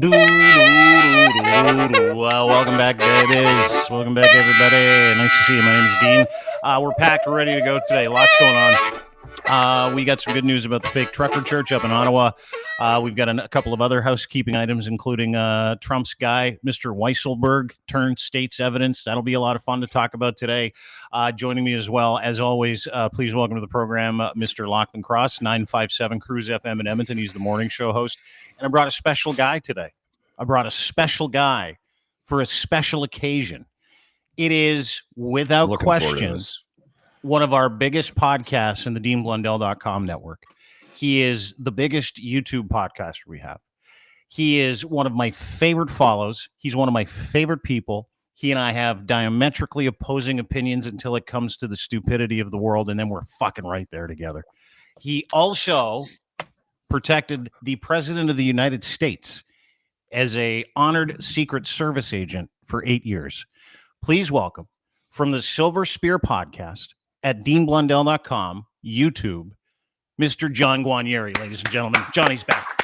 Welcome back, babies. Welcome back, everybody. Nice to see you. My name is Dean. We're packed. We're ready to go today. Lots going on. We got some good news about the fake trucker church up in Ottawa. We've got a couple of other housekeeping items, including Trump's guy, Mr. Weisselberg, turned state's evidence. That'll be a lot of fun to talk about today. Joining me as well, as always, please welcome to the program, Mr. Lachlan Cross, 957 Cruise FM in Edmonton. He's the morning show host. And I brought a special guy today. I brought a special guy for a special occasion. It is, without question, one of our biggest podcasts in the DeanBlundell.com network. He is the biggest YouTube podcaster we have. He is one of my favorite follows. He's one of my favorite people. He and I have diametrically opposing opinions until it comes to the stupidity of the world, and then we're fucking right there together. He also protected the President of the United States as a honored Secret Service agent for 8 years. Please welcome, from the Silver Spear podcast at DeanBlundell.com, YouTube, Mr. John Guarnieri, ladies and gentlemen. Johnny's back.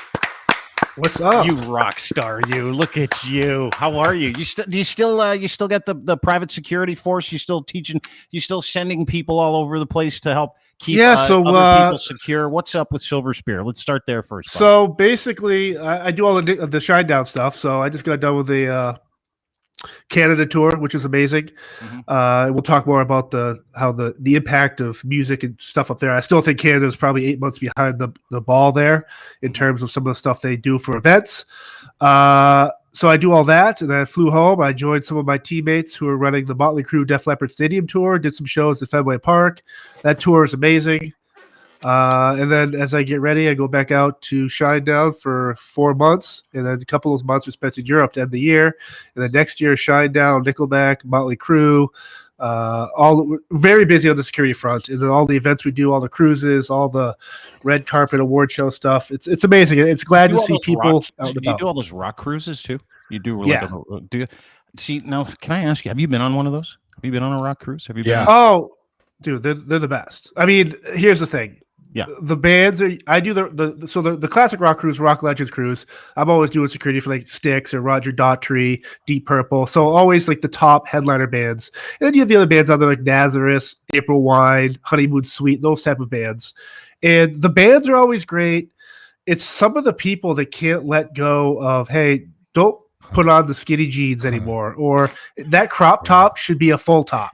What's up? You rock star, you. Look at you. How are you? You still get the private security force? You still teaching? You still sending people all over the place to help keep other people secure? What's up with Silver Spear? Let's start there first. So basically, I do all the Shinedown stuff. So I just got done with the Canada tour, which is amazing. Mm-hmm. We'll talk more about how the impact of music and stuff up there. I still think Canada is probably 8 months behind the ball there in terms of some of the stuff they do for events. So I do all that, and then I flew home. I joined some of my teammates who are running the Motley Crue Def Leppard Stadium tour, did some shows at Fenway Park. That tour is amazing. And then as I get ready, I go back out to Shinedown for 4 months. And then a couple of months we spent in Europe to end the year. And then next year, Shinedown, Nickleback, Motley Crue, very busy on the security front. And then all the events we do, all the cruises, all the red carpet award show stuff. It's amazing. It's glad to see people out and about. You do all those rock cruises too? You do? Yeah. Do you? See, now, can I ask you, have you been on one of those? Have you been on a rock cruise? Have you been? Yeah. Oh, dude, they're the best. I mean, here's the thing. Yeah, the bands are. I do the classic rock cruise, Rock Legends cruise. I'm always doing security for like Styx or Roger Daughtry, Deep Purple. So always like the top headliner bands. And then you have the other bands out there like Nazareth, April Wine, Honeymoon Suite, those type of bands. And the bands are always great. It's some of the people that can't let go of, hey, don't put on the skinny jeans anymore, or that crop top should be a full top.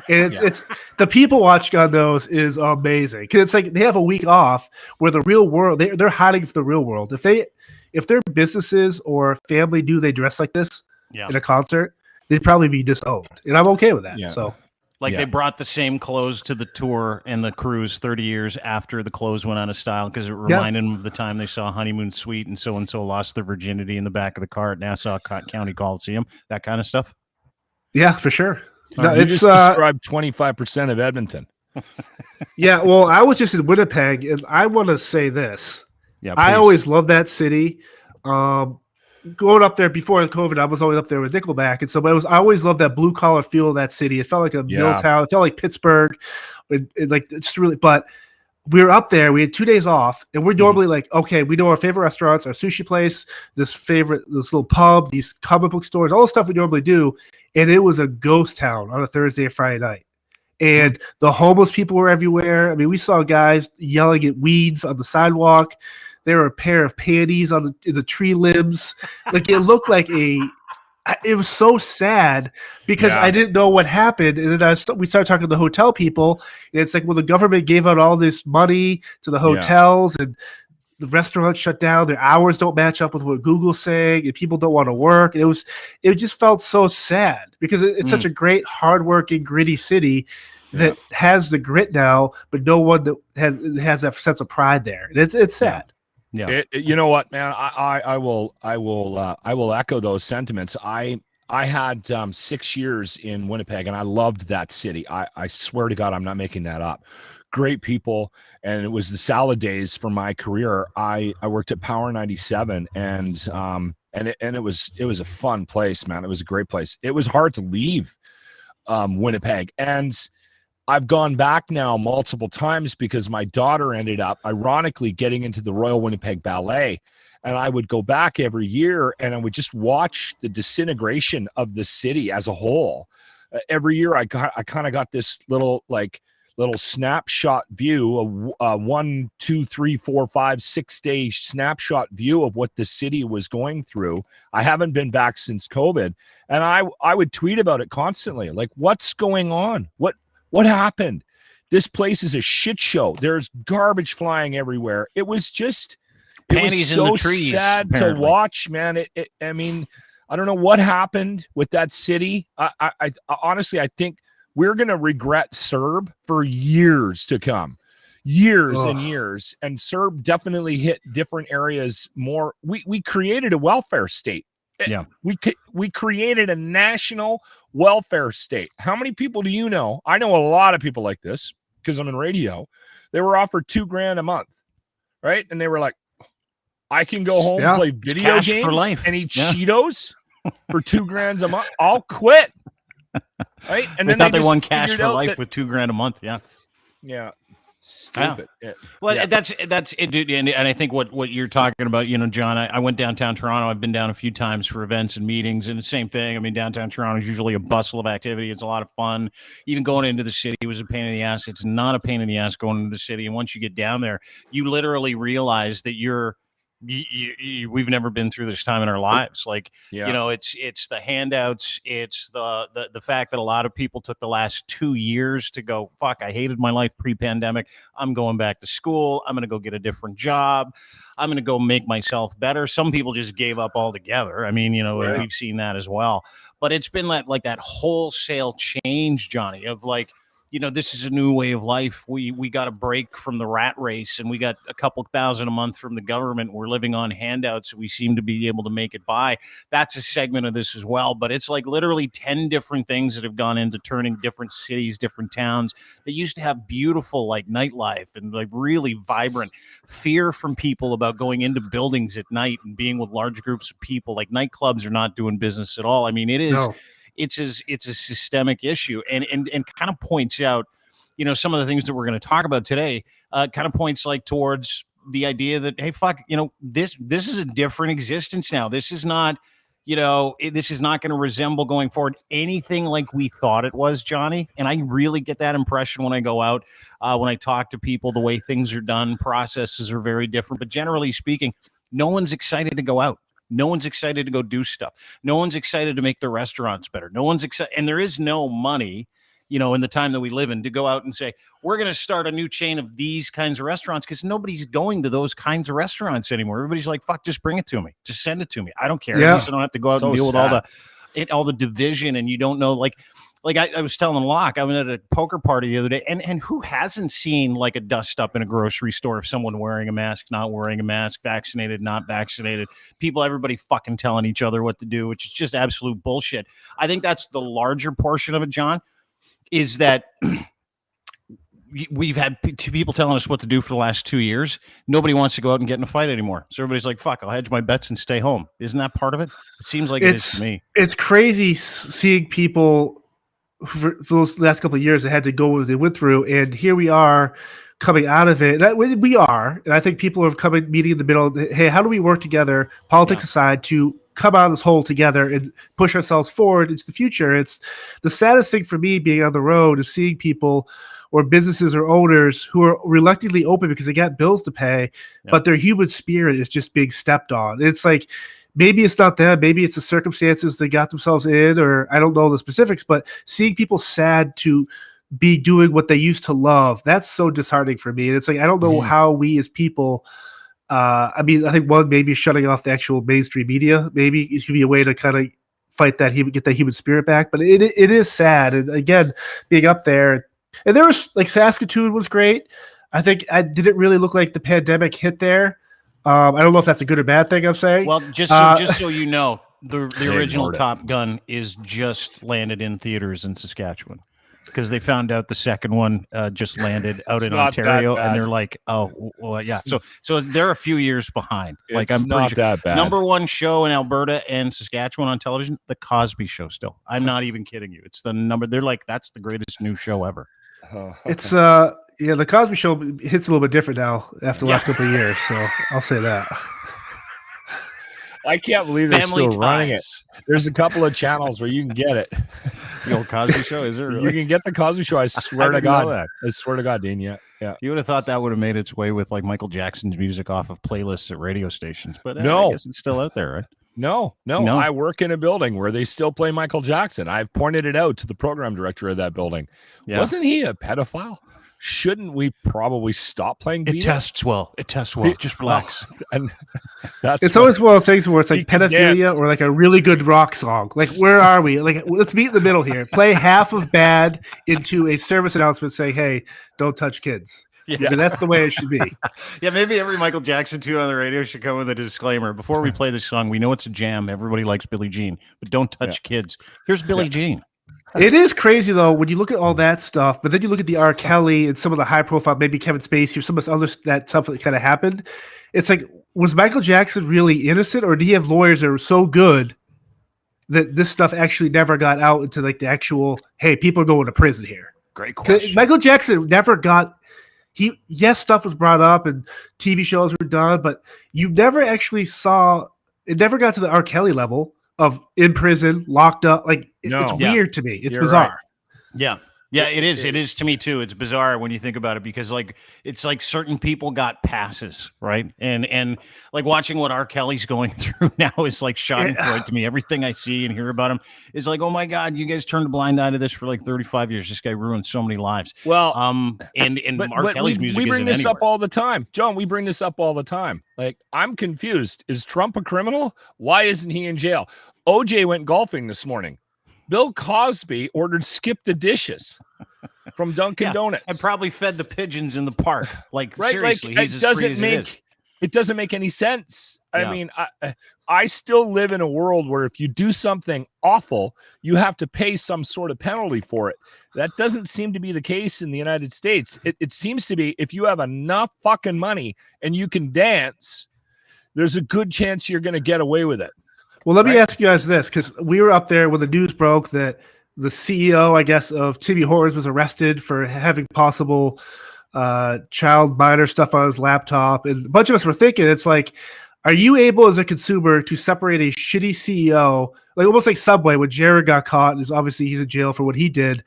And it's the people watching on those is amazing, because it's like they have a week off where the real world they're hiding for the real world. If their businesses or family knew they dress like this in a concert, they'd probably be disowned, and I'm okay with that. Yeah. So they brought the same clothes to the tour and the cruise 30 years after the clothes went out of style, because it reminded them of the time they saw Honeymoon Suite and so lost their virginity in the back of the car at Nassau County Coliseum, that kind of stuff. Yeah, for sure. No, you just described 25% of Edmonton. Yeah, well, I was just in Winnipeg, and I want to say this. Yeah, I always love that city. Going up there before COVID, I was always up there with Nickleback, and so I always loved that blue collar feel of that city. It felt like a mill town. It felt like Pittsburgh. It's really, but we were up there. We had 2 days off, and we're normally like, okay, we know our favorite restaurants, our sushi place, this little pub, these comic book stores, all the stuff we normally do. And it was a ghost town on a Thursday or Friday night. And the homeless people were everywhere. I mean, we saw guys yelling at weeds on the sidewalk. There were a pair of panties in the tree limbs. Like, it looked like it was so sad, because I didn't know what happened. And then we started talking to the hotel people, and it's like, well, the government gave out all this money to the hotels, and the restaurants shut down. Their hours don't match up with what Google's saying, and people don't want to work. And it just felt so sad, because it's such a great, hardworking, gritty city that has the grit now, but no one that has that sense of pride there. And it's sad. Yeah. You know what, man? I will echo those sentiments. I had 6 years in Winnipeg, and I loved that city. I swear to God, I'm not making that up. Great people, and it was the salad days for my career. I worked at Power 97, and it was a fun place, man. It was a great place. It was hard to leave Winnipeg, and I've gone back now multiple times because my daughter ended up, ironically, getting into the Royal Winnipeg Ballet. And I would go back every year and I would just watch the disintegration of the city as a whole. Every year I kind of got this little snapshot view of 1, 2, 3, 4, 5, 6 day snapshot view of what the city was going through. I haven't been back since COVID, and I would tweet about it constantly. Like, what's going on? What happened? This place is a shit show. There's garbage flying everywhere. It was just, it was so sad to watch, man. I mean, I don't know what happened with that city. I honestly, I think we're going to regret CERB for years to come, and years. And CERB definitely hit different areas more. We created a welfare state. Yeah. We created a national welfare state. How many people do you know? I know a lot of people like this because I'm in radio. They were offered $2,000 a month, right? And they were like, I can go home, play video games for life. And eat Cheetos for $2,000 a month. I'll quit. Right? And then they won cash for life with $2,000 a month. Yeah. Yeah. Stupid. Yeah. Well, that's it, dude. And I think what you're talking about, John, I went downtown Toronto. I've been down a few times for events and meetings, and the same thing. I mean, downtown Toronto is usually a bustle of activity. It's a lot of fun. Even going into the city was a pain in the ass. It's not a pain in the ass going into the city. And once you get down there, you literally realize that we've never been through this time in our lives. Like, it's the handouts. It's the fact that a lot of people took the last 2 years to go, fuck, I hated my life pre-pandemic. I'm going back to school. I'm going to go get a different job. I'm going to go make myself better. Some people just gave up altogether. I mean, we've seen that as well. But it's been like that wholesale change, Johnny, of like, this is a new way of life. We got a break from the rat race, and we got a couple thousand a month from the government. We're living on handouts. We seem to be able to make it by. That's a segment of this as well. But it's like literally 10 different things that have gone into turning different cities, different towns that used to have beautiful like nightlife and like really vibrant. Fear from people about going into buildings at night and being with large groups of people. Like nightclubs are not doing business at all. I mean, it is. No. It's a systemic issue, and kind of points out, some of the things that we're going to talk about today. Kind of points like towards the idea that, hey, fuck, this is a different existence now. This is not, this is not going to resemble going forward anything like we thought it was, Johnny. And I really get that impression when I go out, when I talk to people. The way things are done, processes are very different. But generally speaking, no one's excited to go out. No one's excited to go do stuff. No one's excited to make the restaurants better. No one's excited. And there is no money, in the time that we live in, to go out and say, we're going to start a new chain of these kinds of restaurants, because nobody's going to those kinds of restaurants anymore. Everybody's like, fuck, just bring it to me. Just send it to me. I don't care. Yeah. At least I don't have to go out and deal with all the division. And you don't know, like I was telling Locke, I went at a poker party the other day, and who hasn't seen like a dust up in a grocery store of someone wearing a mask, not wearing a mask, vaccinated, not vaccinated, everybody fucking telling each other what to do, which is just absolute bullshit. I think that's the larger portion of it, John, is that we've had people telling us what to do for the last 2 years. Nobody wants to go out and get in a fight anymore. So everybody's like, fuck, I'll hedge my bets and stay home. Isn't that part of it? It seems like it is to me. It's crazy seeing people for those last couple of years that had to go what they went through, and here we are coming out of it. We are, and I think people are meeting in the middle. Hey, how do we work together, politics aside, to come out of this hole together and push ourselves forward into the future? It's the saddest thing for me being on the road is seeing people or businesses or owners who are reluctantly open because they got bills to pay, but their human spirit is just being stepped on. It's like, maybe it's not them. Maybe it's the circumstances they got themselves in, or I don't know the specifics, but seeing people sad to be doing what they used to love, that's so disheartening for me. And it's like, I don't know how we as people, I think one, maybe shutting off the actual mainstream media, maybe it should be a way to kind of fight that, get that human spirit back. But it is sad. And again, being up there, and there was like Saskatoon was great. I think I didn't really look like the pandemic hit there. I don't know if that's a good or bad thing I'm saying. Well, just so you know, the original Top Gun is just landed in theaters in Saskatchewan, because they found out the second one just landed out in Ontario, and they're like, oh, well, yeah. So they're a few years behind. Like, I'm not pretty sure. That bad. Number one show in Alberta and Saskatchewan on television, The Cosby Show. Still, I'm not even kidding you. It's the number. They're like, that's the greatest new show ever. It's The Cosby Show hits a little bit different now after the last couple of years, so I'll say that. I can't believe they're Family still running it. Ties. There's a couple of channels where you can get it. The old Cosby Show, is there? You can get the Cosby Show. I swear to didn't know God. that. I swear to God, Dean. Yeah. You would have thought that would have made its way with like Michael Jackson's music off of playlists at radio stations, but No. I guess it's still out there, right? No. I work in a building where they still play Michael Jackson. I've pointed it out to the program director of that building. Yeah. Wasn't he a pedophile? Shouldn't we probably stop playing It Beatles? tests well. Just relax. And that's It's always one of those things where it's like He can pedophilia dance. or like a really good rock song. Like, where are we? Like, let's meet in the middle here. Play half of bad into a service announcement saying, hey, don't touch kids. Yeah. I mean, that's the way it should be. Yeah, maybe every Michael Jackson tune on the radio should come with a disclaimer. Before we play this song, we know it's a jam. Everybody likes Billie Jean, but don't touch kids. Here's Billie Jean. It is crazy, though, when you look at all that stuff, but then you look at the R. Kelly and some of the high profile, maybe Kevin Spacey or some of this other that stuff that kind of happened. It's like, was Michael Jackson really innocent, or did he have lawyers that were so good that this stuff actually never got out into like the actual, hey, people are going to prison here? Great question. Michael Jackson never got, yes, stuff was brought up and TV shows were done, but you never actually saw, it never got to the R. Kelly level of in prison, locked up. Like, it's weird to me. It's You're bizarre. right. Yeah. Yeah, it is. It is to me too. It's bizarre when you think about it because like it's like certain people got passes, right? And like watching what R. Kelly's going through now is like schadenfreude to me. Everything I see and hear about him is like, oh my God, you guys turned a blind eye to this for like 35 years. This guy ruined so many lives. Well, and R. Kelly's music we bring isn't this anywhere. up all the time, John. We bring this up all the time. Like, I'm confused. Is Trump a criminal? Why isn't he in jail? OJ went golfing this morning. Bill Cosby ordered skip the dishes from Dunkin' Donuts and probably fed the pigeons in the park. Like, right? seriously, Like, he's as free as it is. it doesn't make any sense. Yeah. I mean, I still live in a world where if you do something awful, you have to pay some sort of penalty for it. That doesn't seem to be the case in the United States. It seems to be if you have enough fucking money and you can dance, there's a good chance you're going to get away with it. Well, let me ask you guys this, because we were up there when the news broke that the CEO, I guess, of Timmy Hortons was arrested for having possible child minor stuff on his laptop. And a bunch of us were thinking, it's like, are you able as a consumer to separate a shitty CEO, like almost like Subway when Jared got caught, and obviously he's in jail for what he did.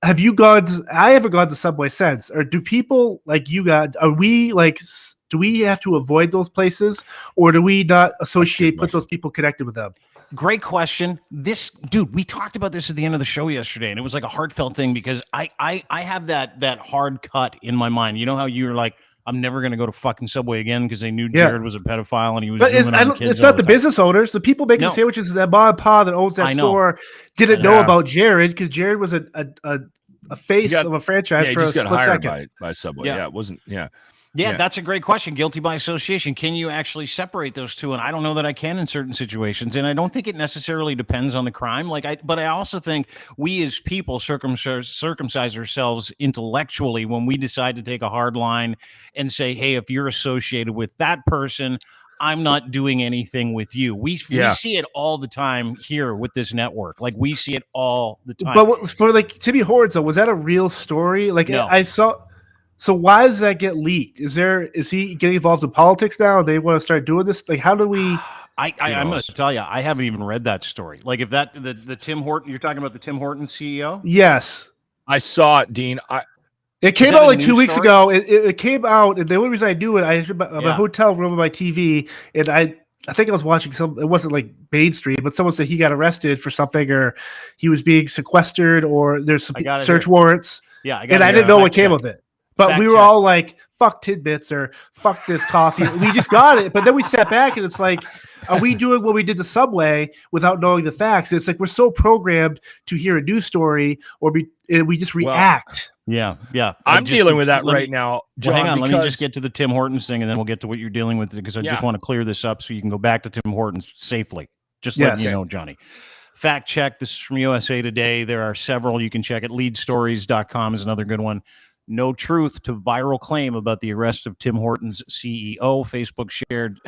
Have you gone to, I haven't gone to Subway since, or do people like you got, are we like, do we have to avoid those places, or do we not associate, put those people connected with them? Great question. This dude, we talked about this at the end of the show yesterday, and it was like a heartfelt thing because I have that hard cut in my mind. You know how you're like, I'm never going to go to fucking Subway again because they knew Jared was a pedophile and he was. But it's not the business owners. The people making sandwiches, that mom and pa that owns that store didn't know about Jared because Jared was a face of a franchise for a split second. By Subway. Yeah, it wasn't. Yeah, that's a great question. Guilty by association. Can you actually separate those two? And I don't know that I can in certain situations. And I don't think it necessarily depends on the crime. But I also think we as people circumcise ourselves intellectually when we decide to take a hard line and say, hey, if you're associated with that person, I'm not doing anything with you. We see it all the time here with this network. Like we see it all the time. But for like Timmy Hortons, though, was that a real story? Like I saw. So why does that get leaked? Is he getting involved in politics now? They want to start doing this? Like, how do we? I'm going to tell you, I haven't even read that story. Like, if that the Tim Horton, you're talking about the Tim Horton CEO? Yes, I saw it, Dean. It came out like 2 weeks ago. It came out, and the only reason I knew it, I had my hotel room on my TV, and I think I was watching it wasn't like mainstream, but someone said he got arrested for something, or he was being sequestered, or there's some search warrants. Yeah, and I didn't know what came of it. But we were all like, fuck tidbits or fuck this coffee. We just got it. But then we sat back and it's like, are we doing what we did to Subway without knowing the facts? It's like we're so programmed to hear a news story or we just react. Yeah. I'm dealing with that right now, John. Hang on, let me just get to the Tim Hortons thing and then we'll get to what you're dealing with because I just want to clear this up so you can go back to Tim Hortons safely. Just letting you know, Johnny. Fact check. This is from USA Today. There are several. You can check it. Leadstories.com is another good one. No truth to viral claim about the arrest of Tim Hortons CEO. Facebook shared.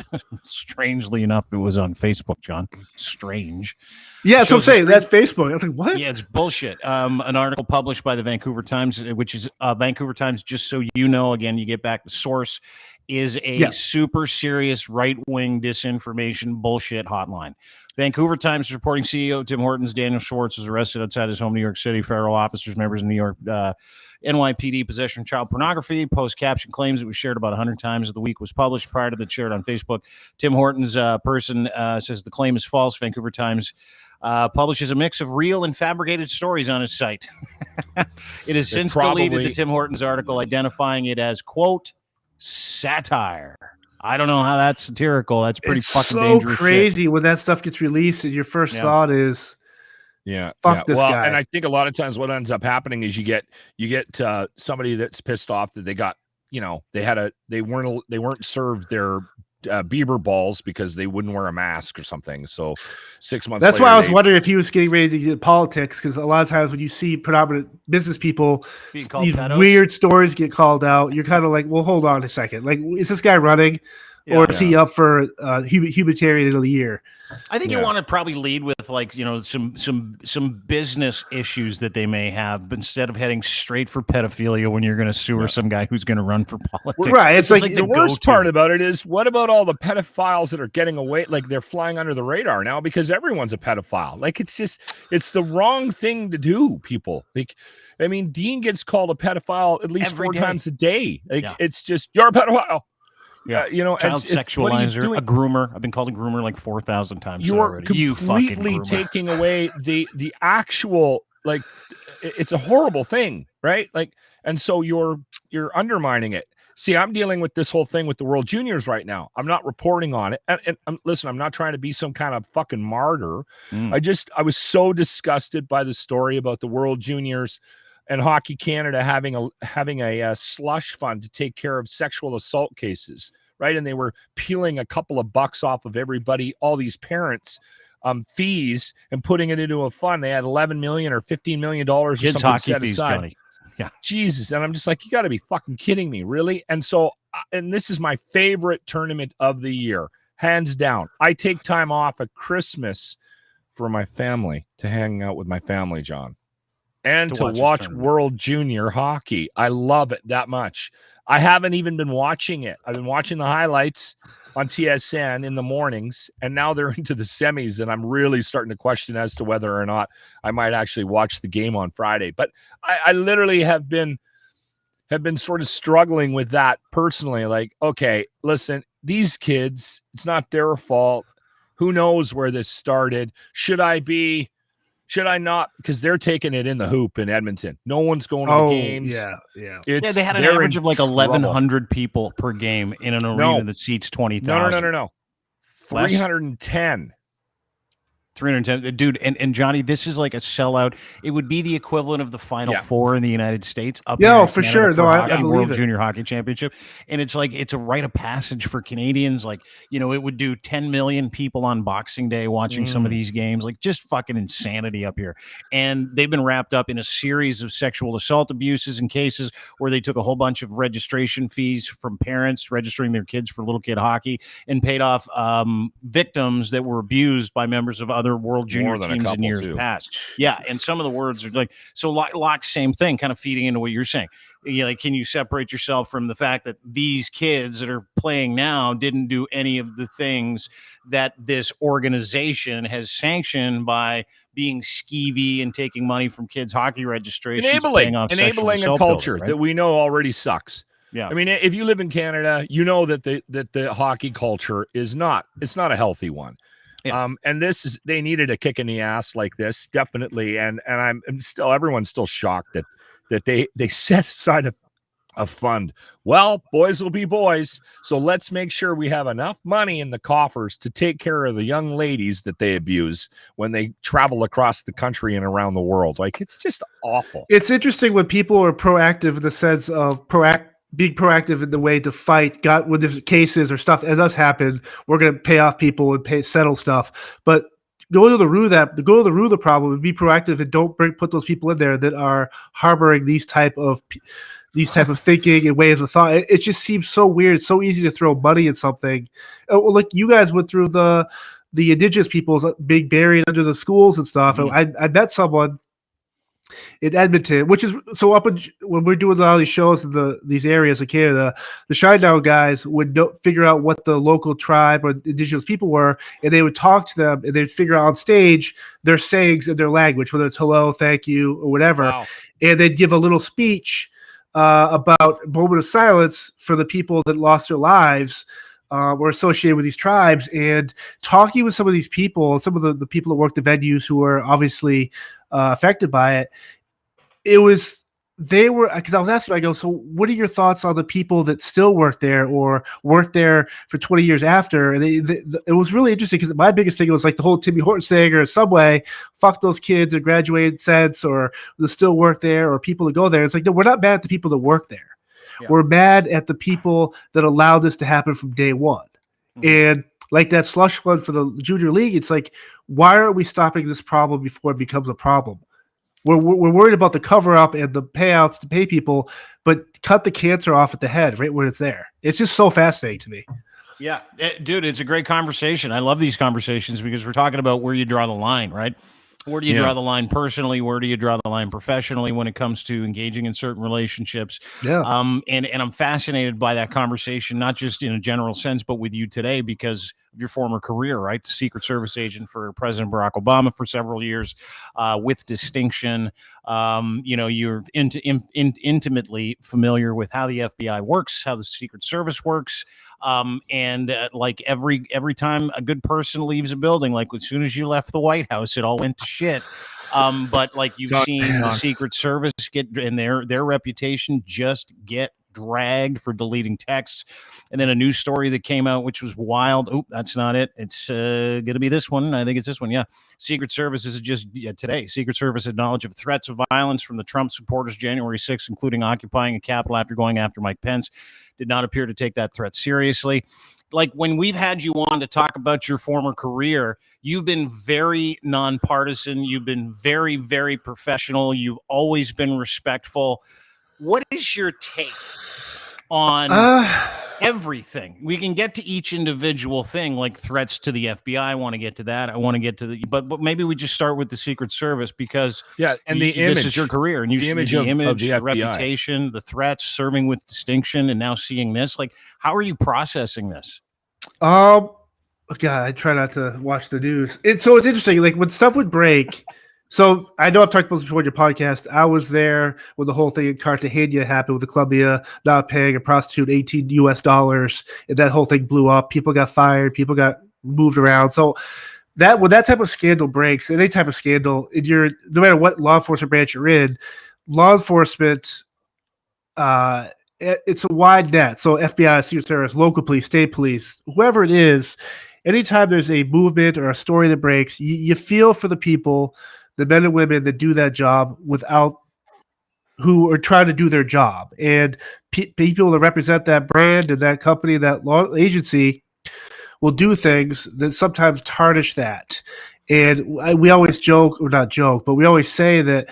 Strangely enough, it was on Facebook, John. Strange. Yeah, so I'm saying that's Facebook. I was like, what? Yeah, it's bullshit. An article published by the Vancouver Times, which is Vancouver Times, just so you know, again, you get back the source. is a super serious right-wing disinformation bullshit hotline. Vancouver Times is reporting CEO Tim Hortons Daniel Schwartz was arrested outside his home, New York City. Federal officers, members of New York NYPD, possession of child pornography. Post caption claims it was shared about 100 times as the week was published. Prior to that, shared on Facebook. Tim Hortons person says the claim is false. Vancouver Times publishes a mix of real and fabricated stories on its site. It has since deleted the Tim Hortons article, identifying it as, quote, satire. I don't know how that's satirical. That's pretty fucking dangerous. It's so crazy shit. when that stuff gets released and your first thought is, fuck this guy. And I think a lot of times what ends up happening is you get somebody that's pissed off that they got, they weren't served their Bieber balls because they wouldn't wear a mask or something. So 6 months That's later, why I was wondering if he was getting ready to get politics, because a lot of times when you see predominant business people, these weird stories get called out, you're kind of like, well, hold on a second. Like, is this guy running? Or is he up for humanitarian of the year? I think you want to probably lead with some business issues that they may have, but instead of heading straight for pedophilia when you're going to sue some guy who's going to run for politics. Right. It's like the worst part about it is, what about all the pedophiles that are getting away? Like, they're flying under the radar now because everyone's a pedophile. Like, it's the wrong thing to do, people. Like, I mean, Dean gets called a pedophile at least four times a day. Like, it's just, you're a pedophile. Yeah, child sexualizer, a groomer. I've been called a groomer like 4,000 times. You're completely taking away the actual, like, it's a horrible thing, right? Like, and so you're undermining it. See, I'm dealing with this whole thing with the World Juniors right now. I'm not reporting on it, and listen, I'm not trying to be some kind of fucking martyr. I was so disgusted by the story about the World Juniors and Hockey Canada having a slush fund to take care of sexual assault cases, right? And they were peeling a couple of bucks off of everybody, all these parents' fees, and putting it into a fund. They had $11 million or $15 million or kids something hockey set fees, aside. Johnny. Yeah, Jesus, and I'm just like, you got to be fucking kidding me, really? And so, and this is my favorite tournament of the year, hands down. I take time off at Christmas for my family, to hang out with my family, John. And to watch World Junior hockey. I love it that much. I haven't even been watching it. I've been watching the highlights on TSN in the mornings, and now they're into the semis, and I'm really starting to question as to whether or not I might actually watch the game on Friday. But I literally have been sort of struggling with that personally. Like, okay, listen, these kids, it's not their fault. Who knows where this started? Should I not? Because they're taking it in the hoop in Edmonton. No one's going to the games. Yeah. They had an average of like 1,100 people per game in an arena that seats 20,000. No. 310. 310, dude, and Johnny, this is like a sellout. It would be the equivalent of the Final Four in the United States. For sure. No, I believe World it. Junior Hockey Championship, and it's like it's a rite of passage for Canadians. Like, it would do 10 million people on Boxing Day watching some of these games. Like, just fucking insanity up here. And they've been wrapped up in a series of sexual assault abuses and cases where they took a whole bunch of registration fees from parents registering their kids for little kid hockey and paid off victims that were abused by members of other World Junior teams in years past. Yeah, and some of the words are like, so Locke, same thing, kind of feeding into what you're saying. Like, can you separate yourself from the fact that these kids that are playing now didn't do any of the things that this organization has sanctioned by being skeevy and taking money from kids' hockey registrations, enabling a culture that we know already sucks. Yeah, I mean, if you live in Canada, you know that the hockey culture is not a healthy one. Yeah. And they needed a kick in the ass like this, definitely. And everyone's still shocked that they set aside a fund. Well, boys will be boys. So let's make sure we have enough money in the coffers to take care of the young ladies that they abuse when they travel across the country and around the world. Like, it's just awful. It's interesting when people are proactive in the sense of being proactive in the way to fight. When there's cases or stuff as does happen, we're going to pay off people and settle stuff. But go to the root of the problem and be proactive, and don't put those people in there that are harboring these type of thinking and ways of thought. It just seems so weird. It's so easy to throw money at something. Like, you guys went through the Indigenous peoples being buried under the schools and stuff. Mm-hmm. And I met someone in Edmonton, which is so when we're doing all these shows in these areas of Canada, the Shinedown guys would figure out what the local tribe or indigenous people were, and they would talk to them, and they'd figure out on stage their sayings in their language, whether it's hello, thank you, or whatever, and they'd give a little speech about a moment of silence for the people that lost their lives. Were associated with these tribes, and talking with some of these people, some of the people that work the venues who were obviously affected by it. They were, because I was asking, I go, so what are your thoughts on the people that still work there or work there for 20 years after? And it was really interesting because my biggest thing was like the whole Timmy Hortons thing or Subway, fuck those kids that graduated since or that still work there or people that go there. It's like, no, we're not mad at the people that work there. Yeah. We're mad at the people that allowed this to happen from day one. Mm-hmm. And like that slush fund for the junior league, it's like, why aren't we stopping this problem before it becomes a problem? We're worried about the cover up and the payouts to pay people, but cut the cancer off at the head right when it's there. It's just so fascinating to me. Yeah, dude, it's a great conversation. I love these conversations because we're talking about where you draw the line, right? Where do you draw the line personally? Where do you draw the line professionally when it comes to engaging in certain relationships? Yeah. And I'm fascinated by that conversation, not just in a general sense, but with you today because of your former career, right? Secret Service agent for President Barack Obama for several years, with distinction. You're intimately familiar with how the FBI works, how the Secret Service works. Like every time a good person leaves a building, like as soon as you left the White House, it all went to shit. But like you've seen the Secret Service get and their reputation just get dragged for deleting texts. And then a news story that came out, which was wild. Oh, that's not it. It's going to be this one. I think it's this one. Yeah. Secret Service is just today. Secret Service acknowledged of threats of violence from the Trump supporters January 6th, including occupying a Capitol after going after Mike Pence. Did not appear to take that threat seriously. Like when we've had you on to talk about your former career, you've been very nonpartisan. You've been very, very professional. You've always been respectful. What is your take on everything? We can get to each individual thing, like threats to the FBI. I want to get to that. I want to get to but maybe we just start with the Secret Service because the image. This is your career, and you the see image, the, of the FBI. reputation, the threats, serving with distinction, and now seeing this. Like, how are you processing this? God, I try not to watch the news. It's interesting. Like when stuff would break. So I know I've talked about this before in your podcast. I was there when the whole thing in Cartagena happened with the Colombia not paying a prostitute $18 and that whole thing blew up. People got fired. People got moved around. So when that type of scandal breaks, any type of scandal, no matter what law enforcement branch you're in, law enforcement, it's a wide net. So FBI, Secret Service, local police, state police, whoever it is, anytime there's a movement or a story that breaks, you feel for the people, the men and women that do that job who are trying to do their job. And people that represent that brand and that company, that law agency will do things that sometimes tarnish that. And we always joke, or not joke, but we always say that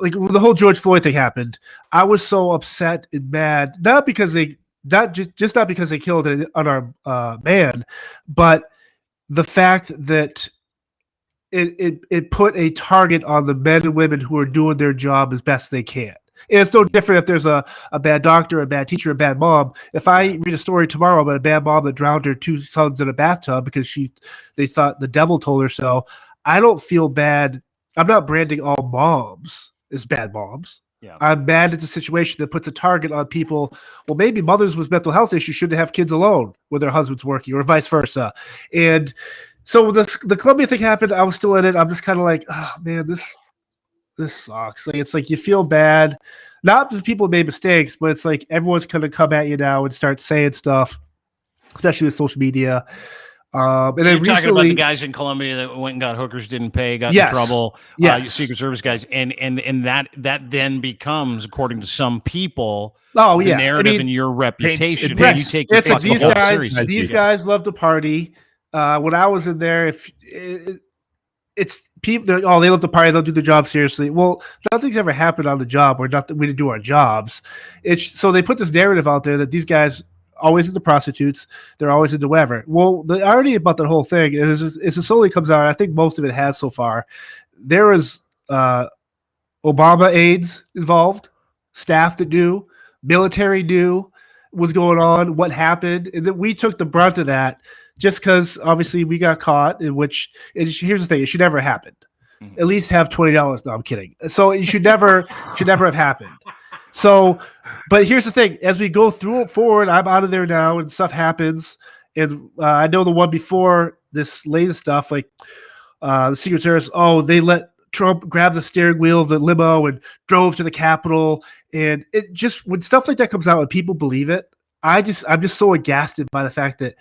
like when the whole George Floyd thing happened, I was so upset and mad, not because they killed an unarmed man, but the fact that it put a target on the men and women who are doing their job as best they can. And it's no different if there's a bad doctor, a bad teacher, a bad mom. If I read a story tomorrow about a bad mom that drowned her two sons in a bathtub because they thought the devil told her so, I don't feel bad. I'm not branding all moms as bad moms. Yeah. I'm mad at the situation that puts a target on people. Well, maybe mothers with mental health issues shouldn't have kids alone when their husband's working or vice versa. And so the Columbia thing happened. I was still in it. I'm just kind of like, oh man, this sucks. Like it's like you feel bad, not that people made mistakes, but it's like everyone's gonna come at you now and start saying stuff, especially with social media. And then you're talking about the guys in Colombia that went and got hookers, didn't pay, got in trouble. Secret Service guys, and that then becomes, according to some people, the narrative and your reputation. These guys love to party. When I was in there, it's people, they love to party, they'll do the job seriously. Well, nothing's ever happened on the job, or not that we didn't do our jobs. So they put this narrative out there that these guys always into prostitutes, they're always into whatever. Well, the irony about that whole thing is it slowly comes out. I think most of it has so far. There is Obama aides involved, staff that knew, military knew was going on, what happened, and then we took the brunt of that just because obviously we got caught. In which, here's the thing: it should never have happened. Mhm. At least have $20. No, I'm kidding. So it should never have happened. So, but here's the thing: as we go through it forward, I'm out of there now, and stuff happens. And I know the one before this latest stuff, like the Secret Service. Oh, they let Trump grab the steering wheel of the limo and drove to the Capitol. And it just, when stuff like that comes out and people believe it, I'm just so aghast by the fact that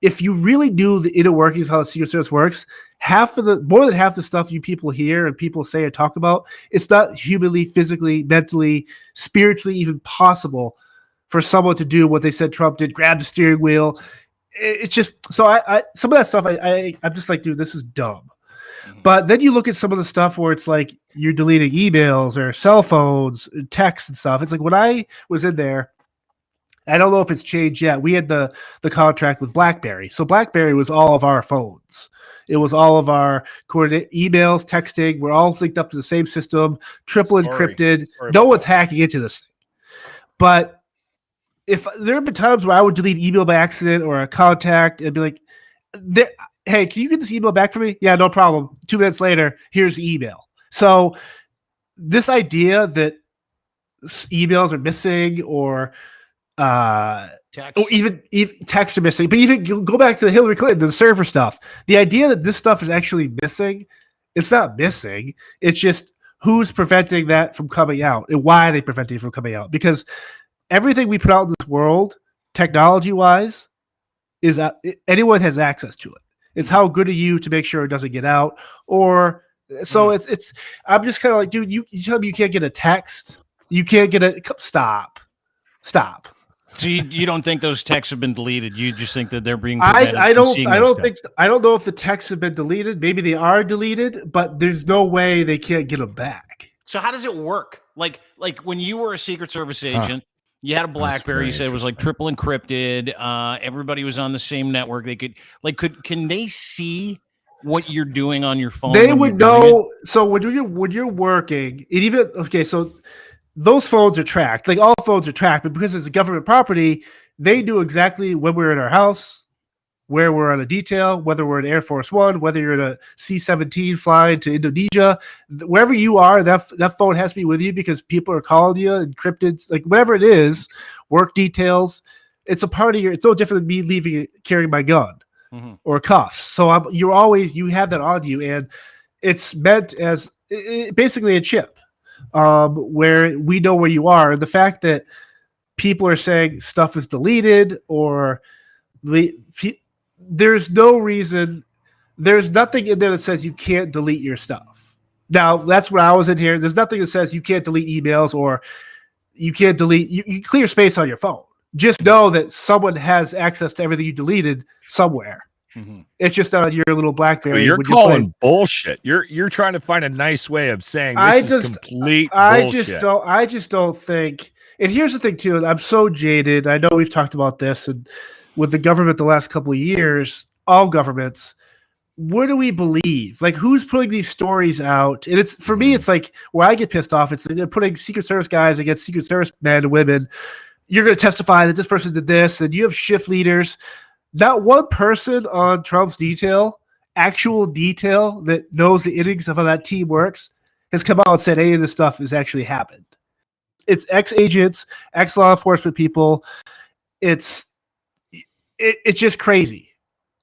if you really knew the inner workings of how the Secret Service works, more than half the stuff you people hear and people say and talk about, it's not humanly, physically, mentally, spiritually even possible for someone to do what they said Trump did, grab the steering wheel. It's just, so I some of that stuff, I'm just like, dude, this is dumb. But then you look at some of the stuff where it's like you're deleting emails or cell phones, texts and stuff. It's like when I was in there, I don't know if it's changed yet. We had the contract with BlackBerry. So BlackBerry was all of our phones. It was all of our coordinate emails, texting. We're all synced up to the same system, triple encrypted. No one's hacking into this thing. But if there have been times where I would delete email by accident or a contact and be like, hey, can you get this email back for me? Yeah, no problem. 2 minutes later, here's the email. So this idea that emails are missing or even text are missing, but even go back to the Hillary Clinton, the server stuff. The idea that this stuff is actually missing, it's not missing. It's just who's preventing that from coming out and why are they preventing it from coming out? Because everything we put out in this world, technology-wise, is anyone has access to it. It's how good are you to make sure it doesn't get out, or so it's. I'm just kind of like, dude, you tell me you can't get a text, you can't get a stop. So you don't think those texts have been deleted? You just think that they're being I don't know if the texts have been deleted. Maybe they are deleted, but there's no way they can't get them back. So how does it work? Like when you were a Secret Service agent, you had a BlackBerry. You said it was like triple encrypted. Everybody was on the same network. They can they see what you're doing on your phone? They would know. So when you're working, so those phones are tracked. Like all phones are tracked, but because it's a government property, they knew exactly when we're in our house, where we're on a detail, whether we're in Air Force One, whether you're in a C-17 flying to Indonesia, wherever you are, that phone has to be with you because people are calling you, encrypted, like whatever it is, work details. It's a part of it's no different than me carrying my gun or cuffs. So you have that on you, and it's meant as basically a chip where we know where you are. The fact that people are saying stuff is deleted or there's no reason. There's nothing in there that says you can't delete your stuff. Now, that's where I was in here. There's nothing that says you can't delete emails or you can't delete. You clear space on your phone. Just know that someone has access to everything you deleted somewhere. It's just on your little BlackBerry. So you're calling bullshit. You're trying to find a nice way of saying this is complete bullshit. I just don't think. And here's the thing too. I'm so jaded. I know we've talked about this and with the government the last couple of years, all governments, what do we believe? Like, who's putting these stories out? And it's for me, it's like where I get pissed off. It's they're putting Secret Service guys against Secret Service men and women. You're going to testify that this person did this, and you have shift leaders. Not one person on Trump's actual detail that knows the innings of how that team works, has come out and said any of this stuff has actually happened. It's ex-agents, ex-law enforcement people. It's just crazy.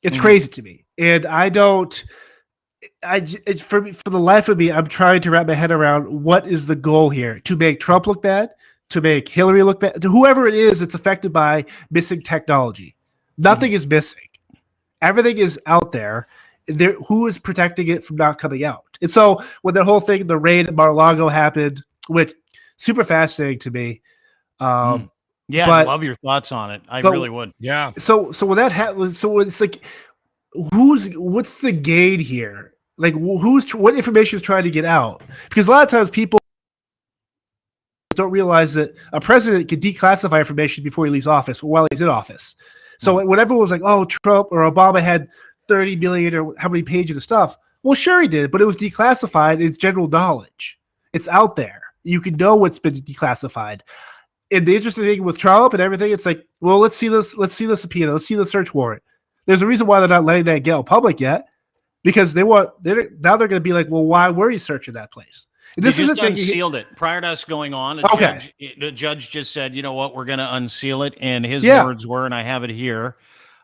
It's crazy to me. And for the life of me, I'm trying to wrap my head around what is the goal here: to make Trump look bad, to make Hillary look bad, to whoever it is that's affected by missing technology. Nothing is missing. Everything is out there. Who is protecting it from not coming out? And so when the whole thing, the raid at Mar-a-Lago happened, which super fascinating to me. Yeah, I love your thoughts on it. I really would. Yeah. So when that happens, so it's like, what's the gain here? Like, what information is trying to get out? Because a lot of times people don't realize that a president can declassify information before he leaves office or while he's in office. So when everyone was like, oh, Trump or Obama had 30 million or how many pages of stuff, well, sure he did, but it was declassified. It's general knowledge. It's out there. You can know what's been declassified. And the interesting thing with Trump and everything, it's like, well, let's see this subpoena, let's see the search warrant. There's a reason why they're not letting that get out public yet, because they're going to be like, well, why were you searching that place? And this just unsealed it prior to us going on. The judge just said, you know what, we're going to unseal it, and his words were, and I have it here.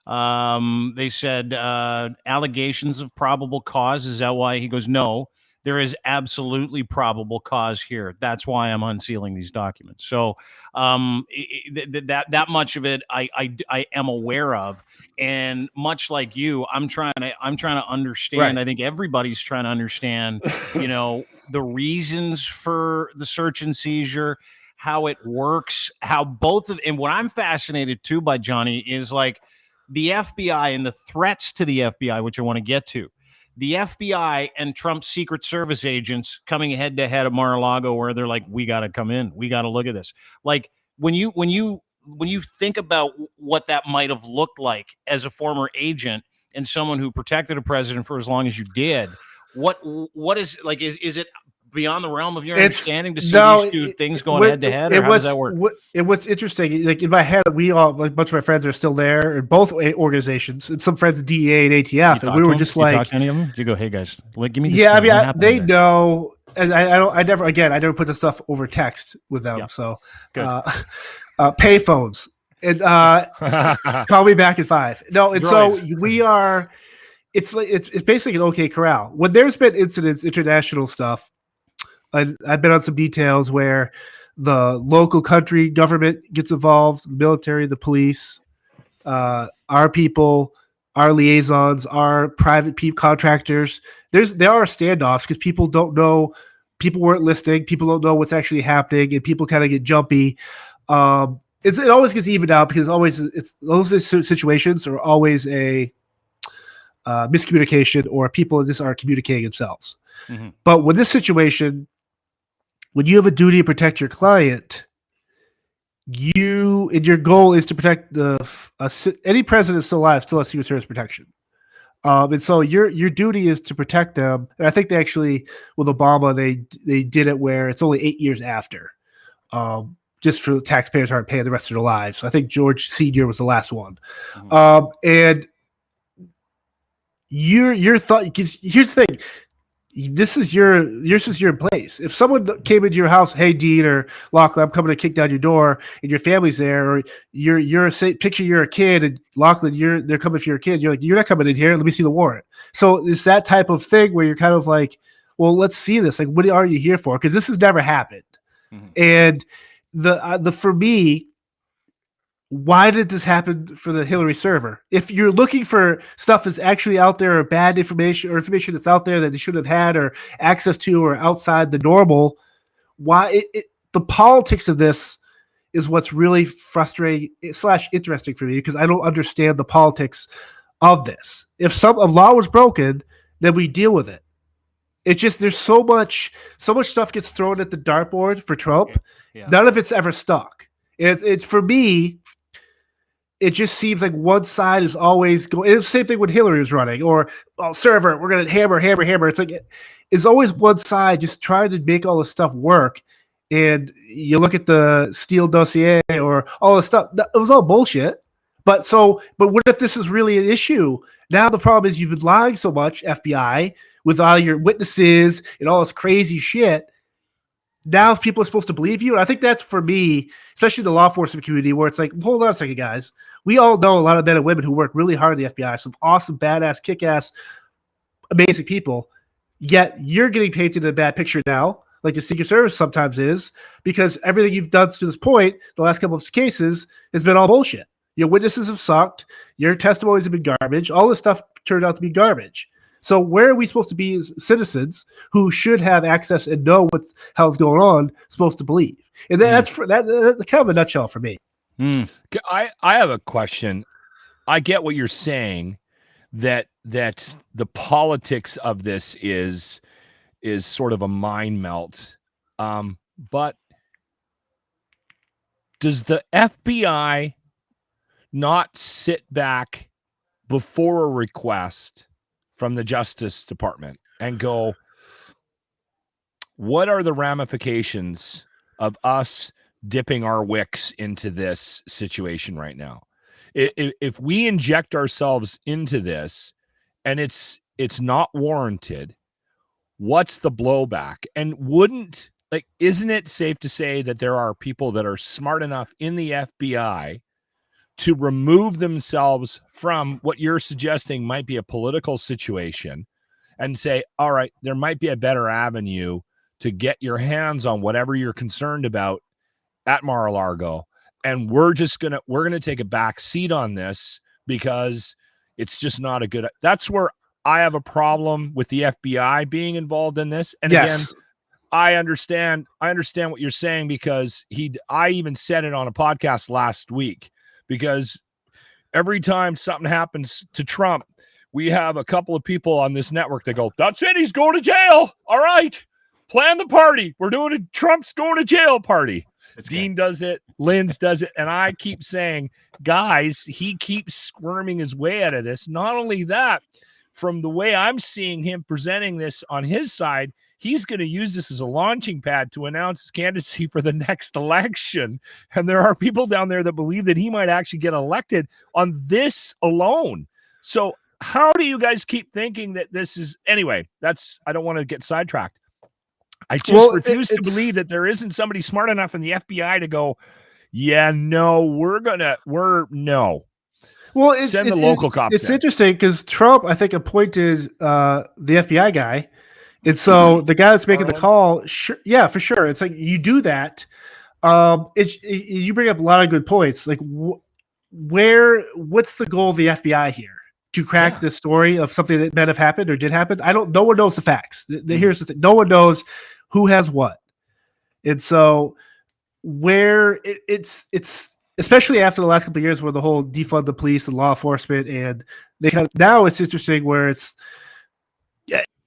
They said allegations of probable cause. Is that why? He goes, no. There is absolutely probable cause here. That's why I'm unsealing these documents. So that much of it I am aware of, and much like you, I'm trying to understand. Right. I think everybody's trying to understand, the reasons for the search and seizure, how it works, how both of, and what I'm fascinated too by, Johnny, is like the FBI and the threats to the FBI, which I want to get to. The FBI and Trump's Secret Service agents coming head to head at Mar-A-Lago, where they're like, we got to come in. We got to look at this. Like when you think about what that might have looked like as a former agent and someone who protected a president for as long as you did, what is like, is it beyond the realm of your understanding to see these two things going head to head, or how does that work? What's interesting, like in my head, we all, like a bunch of my friends are still there in both organizations, and some friends at DEA and ATF, and we were just like, talk to any of them? Did you go, hey guys, give me this? Yeah, I mean, they know, and I never put the stuff over text with them. Yeah. So, pay phones and call me back at 5. No, and so we are. It's like it's basically an OK Corral. When there's been incidents, international stuff. I've been on some details where the local country government gets involved, the military, the police, our people, our liaisons, our private contractors. There are standoffs because people don't know, people weren't listening, people don't know what's actually happening, and people kind of get jumpy. It always gets evened out because those situations are always a miscommunication, or people just aren't communicating themselves. Mm-hmm. But with this situation, when you have a duty to protect your client, your goal is to protect any president still alive still has Secret Service protection, and so your duty is to protect them. And I think they actually, with Obama, they did it where it's only 8 years after, just for taxpayers aren't paying the rest of their lives. So I think George Senior was the last one, and your thought, because here's the thing. This is your place. If someone came into your house, hey Dean or Lachlan, I'm coming to kick down your door, and your family's there, or you're a kid, and Lachlan, they're coming for your kid. You're like, you're not coming in here. Let me see the warrant. So it's that type of thing where you're kind of like, well, let's see this. Like, what are you here for? Because this has never happened. Mm-hmm. And the for me, why did this happen for the Hillary server? If you're looking for stuff that's actually out there, or bad information, or information that's out there that they should have had or access to, or outside the normal, why the politics of this is what's really frustrating / interesting for me, because I don't understand the politics of this. If a law was broken, then we deal with it. It's just, there's so much stuff gets thrown at the dartboard for Trump. Yeah. None of it's ever stuck. It's for me, it just seems like one side is always going. It's the same thing when Hillary was running, or server, we're going to hammer. It's like it's always one side just trying to make all this stuff work. And you look at the Steele dossier or all this stuff, it was all bullshit. But what if this is really an issue? Now the problem is you've been lying so much, FBI, with all your witnesses and all this crazy shit. Now if people are supposed to believe you, and I think that's, for me, especially the law enforcement community, where it's like, hold on a second, guys. We all know a lot of men and women who work really hard in the FBI, some awesome, badass, kick-ass, amazing people, yet you're getting painted in a bad picture now, like the Secret Service sometimes is, because everything you've done to this point, the last couple of cases, has been all bullshit. Your witnesses have sucked, your testimonies have been garbage, all this stuff turned out to be garbage. So where are we supposed to be as citizens who should have access and know what the hell's going on supposed to believe? And that's for that's kind of a nutshell for me. I have a question. I get what you're saying, that the politics of this is sort of a mind melt. But does the FBI not sit back before a request from the Justice Department and go, what are the ramifications of us dipping our wicks into this situation right now? If we inject ourselves into this and it's not warranted, what's the blowback? And isn't it safe to say that there are people that are smart enough in the FBI to remove themselves from what you're suggesting might be a political situation and say, all right, there might be a better avenue to get your hands on whatever you're concerned about at Mar-A-Lago, and we're gonna take a back seat on this because it's just not a good. That's where I have a problem with the FBI being involved in this. And yes. Again, I understand what you're saying, because I even said it on a podcast last week, because every time something happens to Trump, we have a couple of people on this network that go, that's it, he's going to jail. All right, plan the party. We're doing a Trump's going to jail party. Dean does it, Linz does it, and I keep saying, guys, he keeps squirming his way out of this. Not only that, from the way I'm seeing him presenting this on his side, he's going to use this as a launching pad to announce his candidacy for the next election. And there are people down there that believe that he might actually get elected on this alone. So how do you guys keep thinking that this is, anyway, I don't want to get sidetracked. I just refuse to believe that there isn't somebody smart enough in the FBI to go, yeah, no, no. Well, send the local cops. It's interesting because Trump, I think, appointed the FBI guy. And so the guy that's making the call, sure, yeah, for sure. It's like you do that. You bring up a lot of good points. Like, what's the goal of the FBI here? To crack this story of something that might have happened or did happen? No one knows the facts. Here's the thing: no one knows who has what, and so it's especially after the last couple of years, where the whole defund the police and law enforcement, and now it's interesting where it's.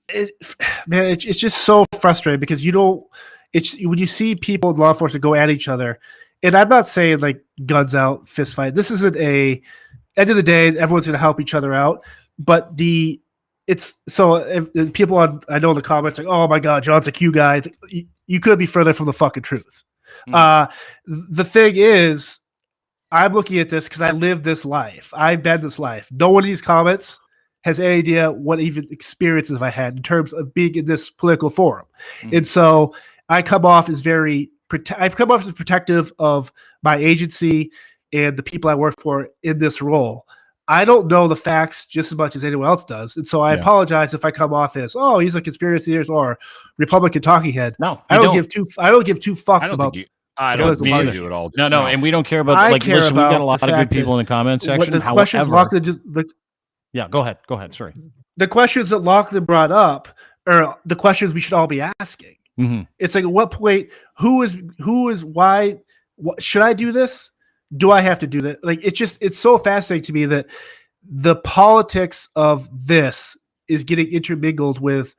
It's just so frustrating because when you see people in law enforcement go at each other, and I'm not saying like guns out, fist fight. This isn't end of the day, everyone's going to help each other out. But if people I know in the comments like, oh my God, John's a Q guy. You could be further from the fucking truth. The thing is, I'm looking at this because I live this life. I've been this life. No one in these comments has any idea what even experiences I had in terms of being in this political forum. And so I come off as protective of my agency and the people I work for in this role. I don't know the facts just as much as anyone else does. And so I apologize if I come off as, oh, he's a conspiracy theorist or Republican talking head. No, I don't give two fucks about I don't do it all. No, and we don't care about we got a lot of good people in the comments section. The questions go ahead. Sorry. The questions that Lachlan brought up are the questions we should all be asking. Mm-hmm. It's like, at what point, who is why, should I do this? Do I have to do that? Like, it's so fascinating to me that the politics of this is getting intermingled with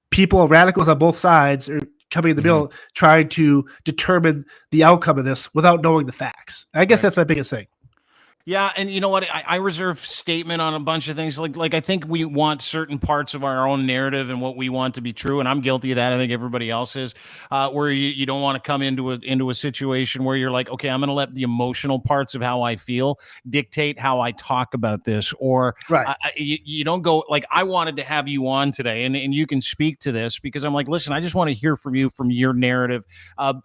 people, radicals on both sides, or coming in the middle, trying to determine the outcome of this without knowing the facts. I guess that's my biggest thing. Yeah, and you know what? I reserve statement on a bunch of things. Like I think we want certain parts of our own narrative and what we want to be true, and I'm guilty of that. I think everybody else is. Where you don't want to come into a situation where you're like, okay, I'm going to let the emotional parts of how I feel dictate how I talk about this, or you don't go like, I wanted to have you on today, and you can speak to this because I'm like, listen, I just want to hear from you, from your narrative,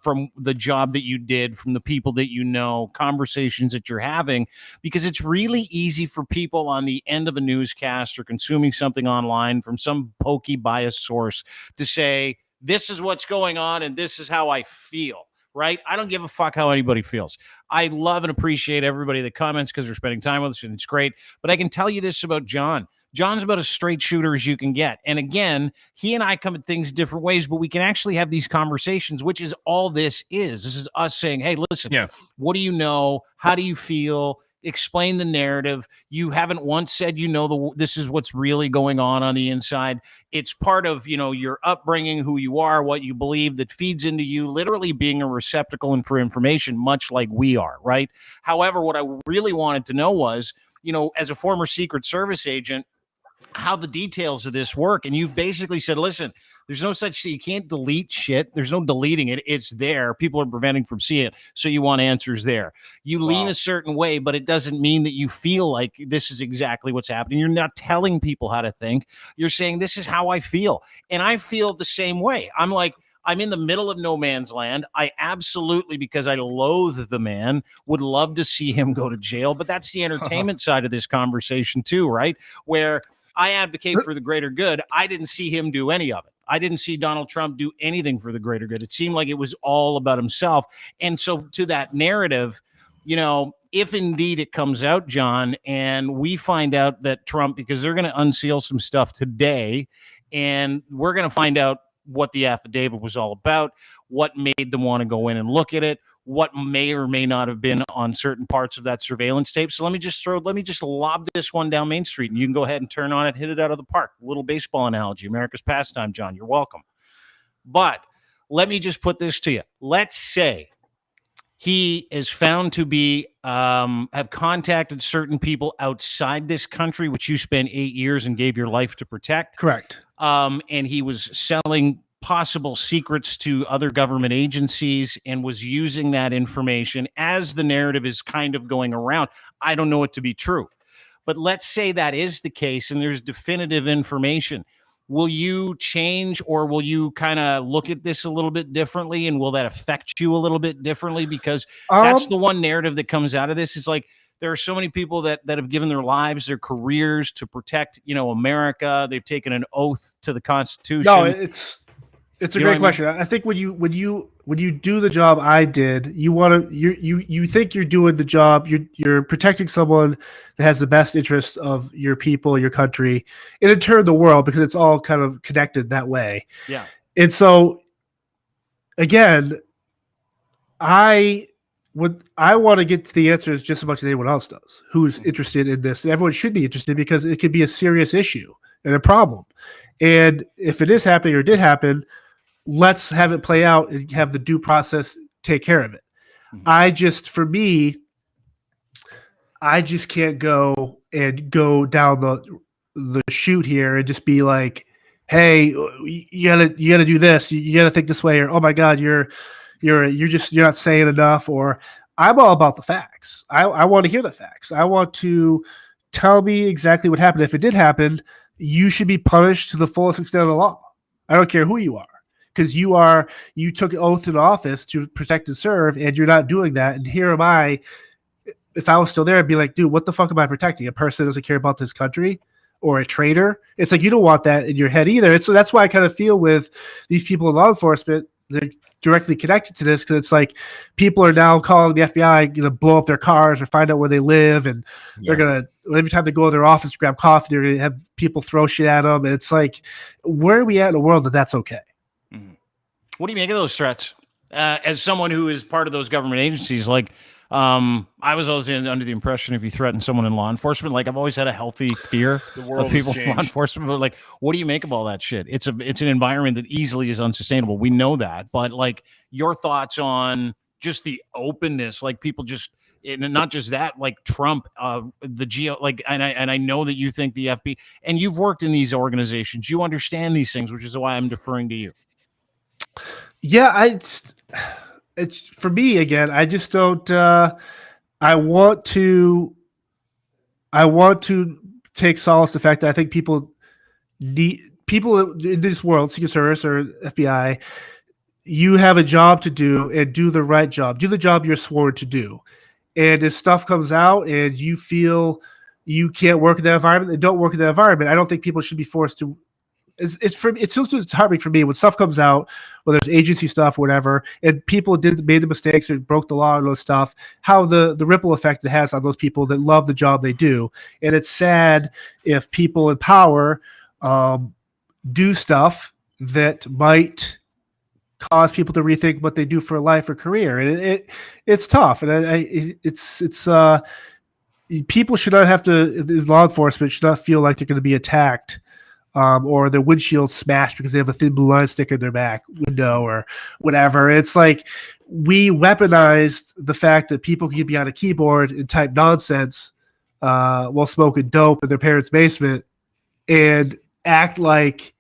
from the job that you did, from the people that you know, conversations that you're having. Because it's really easy for people on the end of a newscast or consuming something online from some pokey biased source to say, this is what's going on and this is how I feel, right? I don't give a fuck how anybody feels. I love and appreciate everybody that comments because they're spending time with us and it's great. But I can tell you this about John. John's about as straight shooter as you can get. And again, he and I come at things different ways, but we can actually have these conversations, which is all this is. This is us saying, hey, listen, what do you know? How do you feel? Explain the narrative. You haven't once said, this is what's really going on the inside. It's part of, your upbringing, who you are, what you believe, that feeds into you literally being a receptacle and for information, much like we are, right? However, what I really wanted to know was, as a former Secret Service agent, how the details of this work. And you've basically said, listen, there's no such thing. You can't delete shit. There's no deleting it. It's there. People are preventing from seeing it. So you want answers there. You lean a certain way, but it doesn't mean that you feel like this is exactly what's happening. You're not telling people how to think. You're saying, this is how I feel. And I feel the same way. I'm like, I'm in the middle of no man's land. I absolutely, because I loathe the man, would love to see him go to jail. But that's the entertainment side of this conversation too, right? Where I advocate for the greater good. I didn't see him do any of it. I didn't see Donald Trump do anything for the greater good. It seemed like it was all about himself. And so to that narrative, you know, if indeed it comes out, John, and we find out that Trump, because they're going to unseal some stuff today, and we're going to find out what the affidavit was all about, what made them want to go in and look at it, what may or may not have been on certain parts of that surveillance tape. So let me just lob this one down Main Street, and you can go ahead and turn on it, hit it out of the park. A little baseball analogy, America's pastime, John. You're welcome. But let me just put this to you. Let's say he is found to be have contacted certain people outside this country, which you spent 8 years and gave your life to protect. Correct. And he was selling possible secrets to other government agencies and was using that information as the narrative is kind of going around. I don't know it to be true, but let's say that is the case and there's definitive information. Will you change, or will you kind of look at this a little bit differently, and will that affect you a little bit differently? Because that's the one narrative that comes out of this. It's like, there are so many people that have given their lives, their careers to protect, you know, America. They've taken an oath to the Constitution. No, it's a great question. I think when you do the job I did, you think you're doing the job. You're protecting someone that has the best interest of your people, your country, and in turn the world, because it's all kind of connected that way. Yeah. And so, again, I want to get to the answers just as much as anyone else does who's interested in this. Everyone should be interested, because it could be a serious issue and a problem. And if it is happening or did happen, let's have it play out and have the due process take care of it. For me, I just can't go down the chute here and just be like, hey, you gotta do this. You gotta think this way, or, oh my God, you're not saying enough. Or, I'm all about the facts. I want to hear the facts. I want to tell me exactly what happened. If it did happen, you should be punished to the fullest extent of the law. I don't care who you are, because you took an oath in office to protect and serve, and you're not doing that. And here am I. If I was still there, I'd be like, dude, what the fuck am I protecting? A person that doesn't care about this country, or a traitor? It's like, you don't want that in your head either. So that's why I kind of feel with these people in law enforcement, they're directly connected to this, because it's like people are now calling the FBI, blow up their cars or find out where they live, and they're gonna, every time they go to their office to grab coffee, they're gonna have people throw shit at them. And it's like, where are we at in a world that that's okay? What do you make of those threats? As someone who is part of those government agencies, like, I was always under the impression if you threaten someone in law enforcement, like, I've always had a healthy fear of people in law enforcement. But like, what do you make of all that shit? It's an environment that easily is unsustainable. We know that, but like, your thoughts on just the openness, like people just, and not just that, like Trump, the geo, like, and I know that you think the FBI, and you've worked in these organizations, you understand these things, which is why I'm deferring to you. Yeah, it's for me, again, I just don't. I want to take solace in the fact that I think people in this world, Secret Service or FBI, you have a job to do, and do the right job. Do the job you're sworn to do. And if stuff comes out and you feel you can't work in that environment, then don't work in that environment. I don't think people should be forced to. It's heartbreaking for me when stuff comes out, whether it's agency stuff, whatever, and people made the mistakes or broke the law and those stuff, how the ripple effect it has on those people that love the job they do. And it's sad if people in power do stuff that might cause people to rethink what they do for a life or career. And it's tough. And people should not have to, law enforcement should not feel like they're going to be attacked or their windshield smashed because they have a thin blue line sticker in their back window or whatever. It's like, we weaponized the fact that people can be on a keyboard and type nonsense while smoking dope in their parents' basement and act like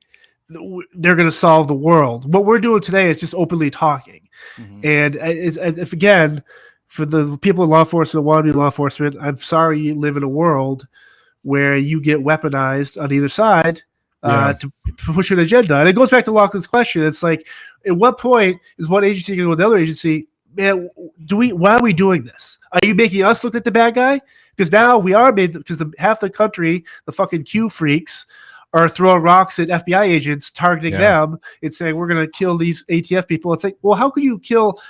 they're going to solve the world. What we're doing today is just openly talking. And if again, for the people in law enforcement that want to be law enforcement, I'm sorry you live in a world where you get weaponized on either side to push an agenda. And it goes back to Lachlan's question. It's like, at what point is one agency going to go to another agency? Man, why are we doing this? Are you making us look like the bad guy? Because now we are made, because half the country, the fucking Q freaks, are throwing rocks at FBI agents, targeting them and saying, we're going to kill these ATF people. It's like, well, how could you kill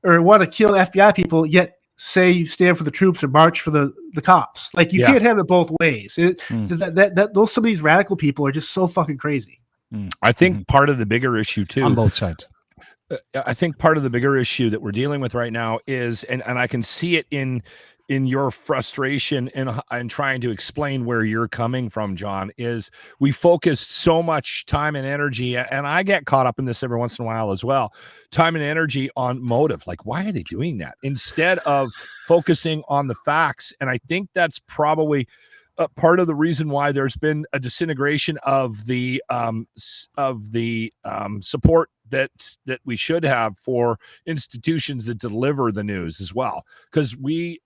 or want to kill FBI people, yet say you stand for the troops or march for the cops? Like, you can't have it both ways. Those some of these radical people are just so fucking crazy. I think part of the bigger issue too, on both sides. I think part of the bigger issue that we're dealing with right now is, and I can see it in your frustration and trying to explain where you're coming from, John, is we focus so much time and energy, and I get caught up in this every once in a while as well, time and energy on motive. Like, why are they doing that? Instead of focusing on the facts. And I think that's probably part of the reason why there's been a disintegration of the support that we should have for institutions that deliver the news as well. Because we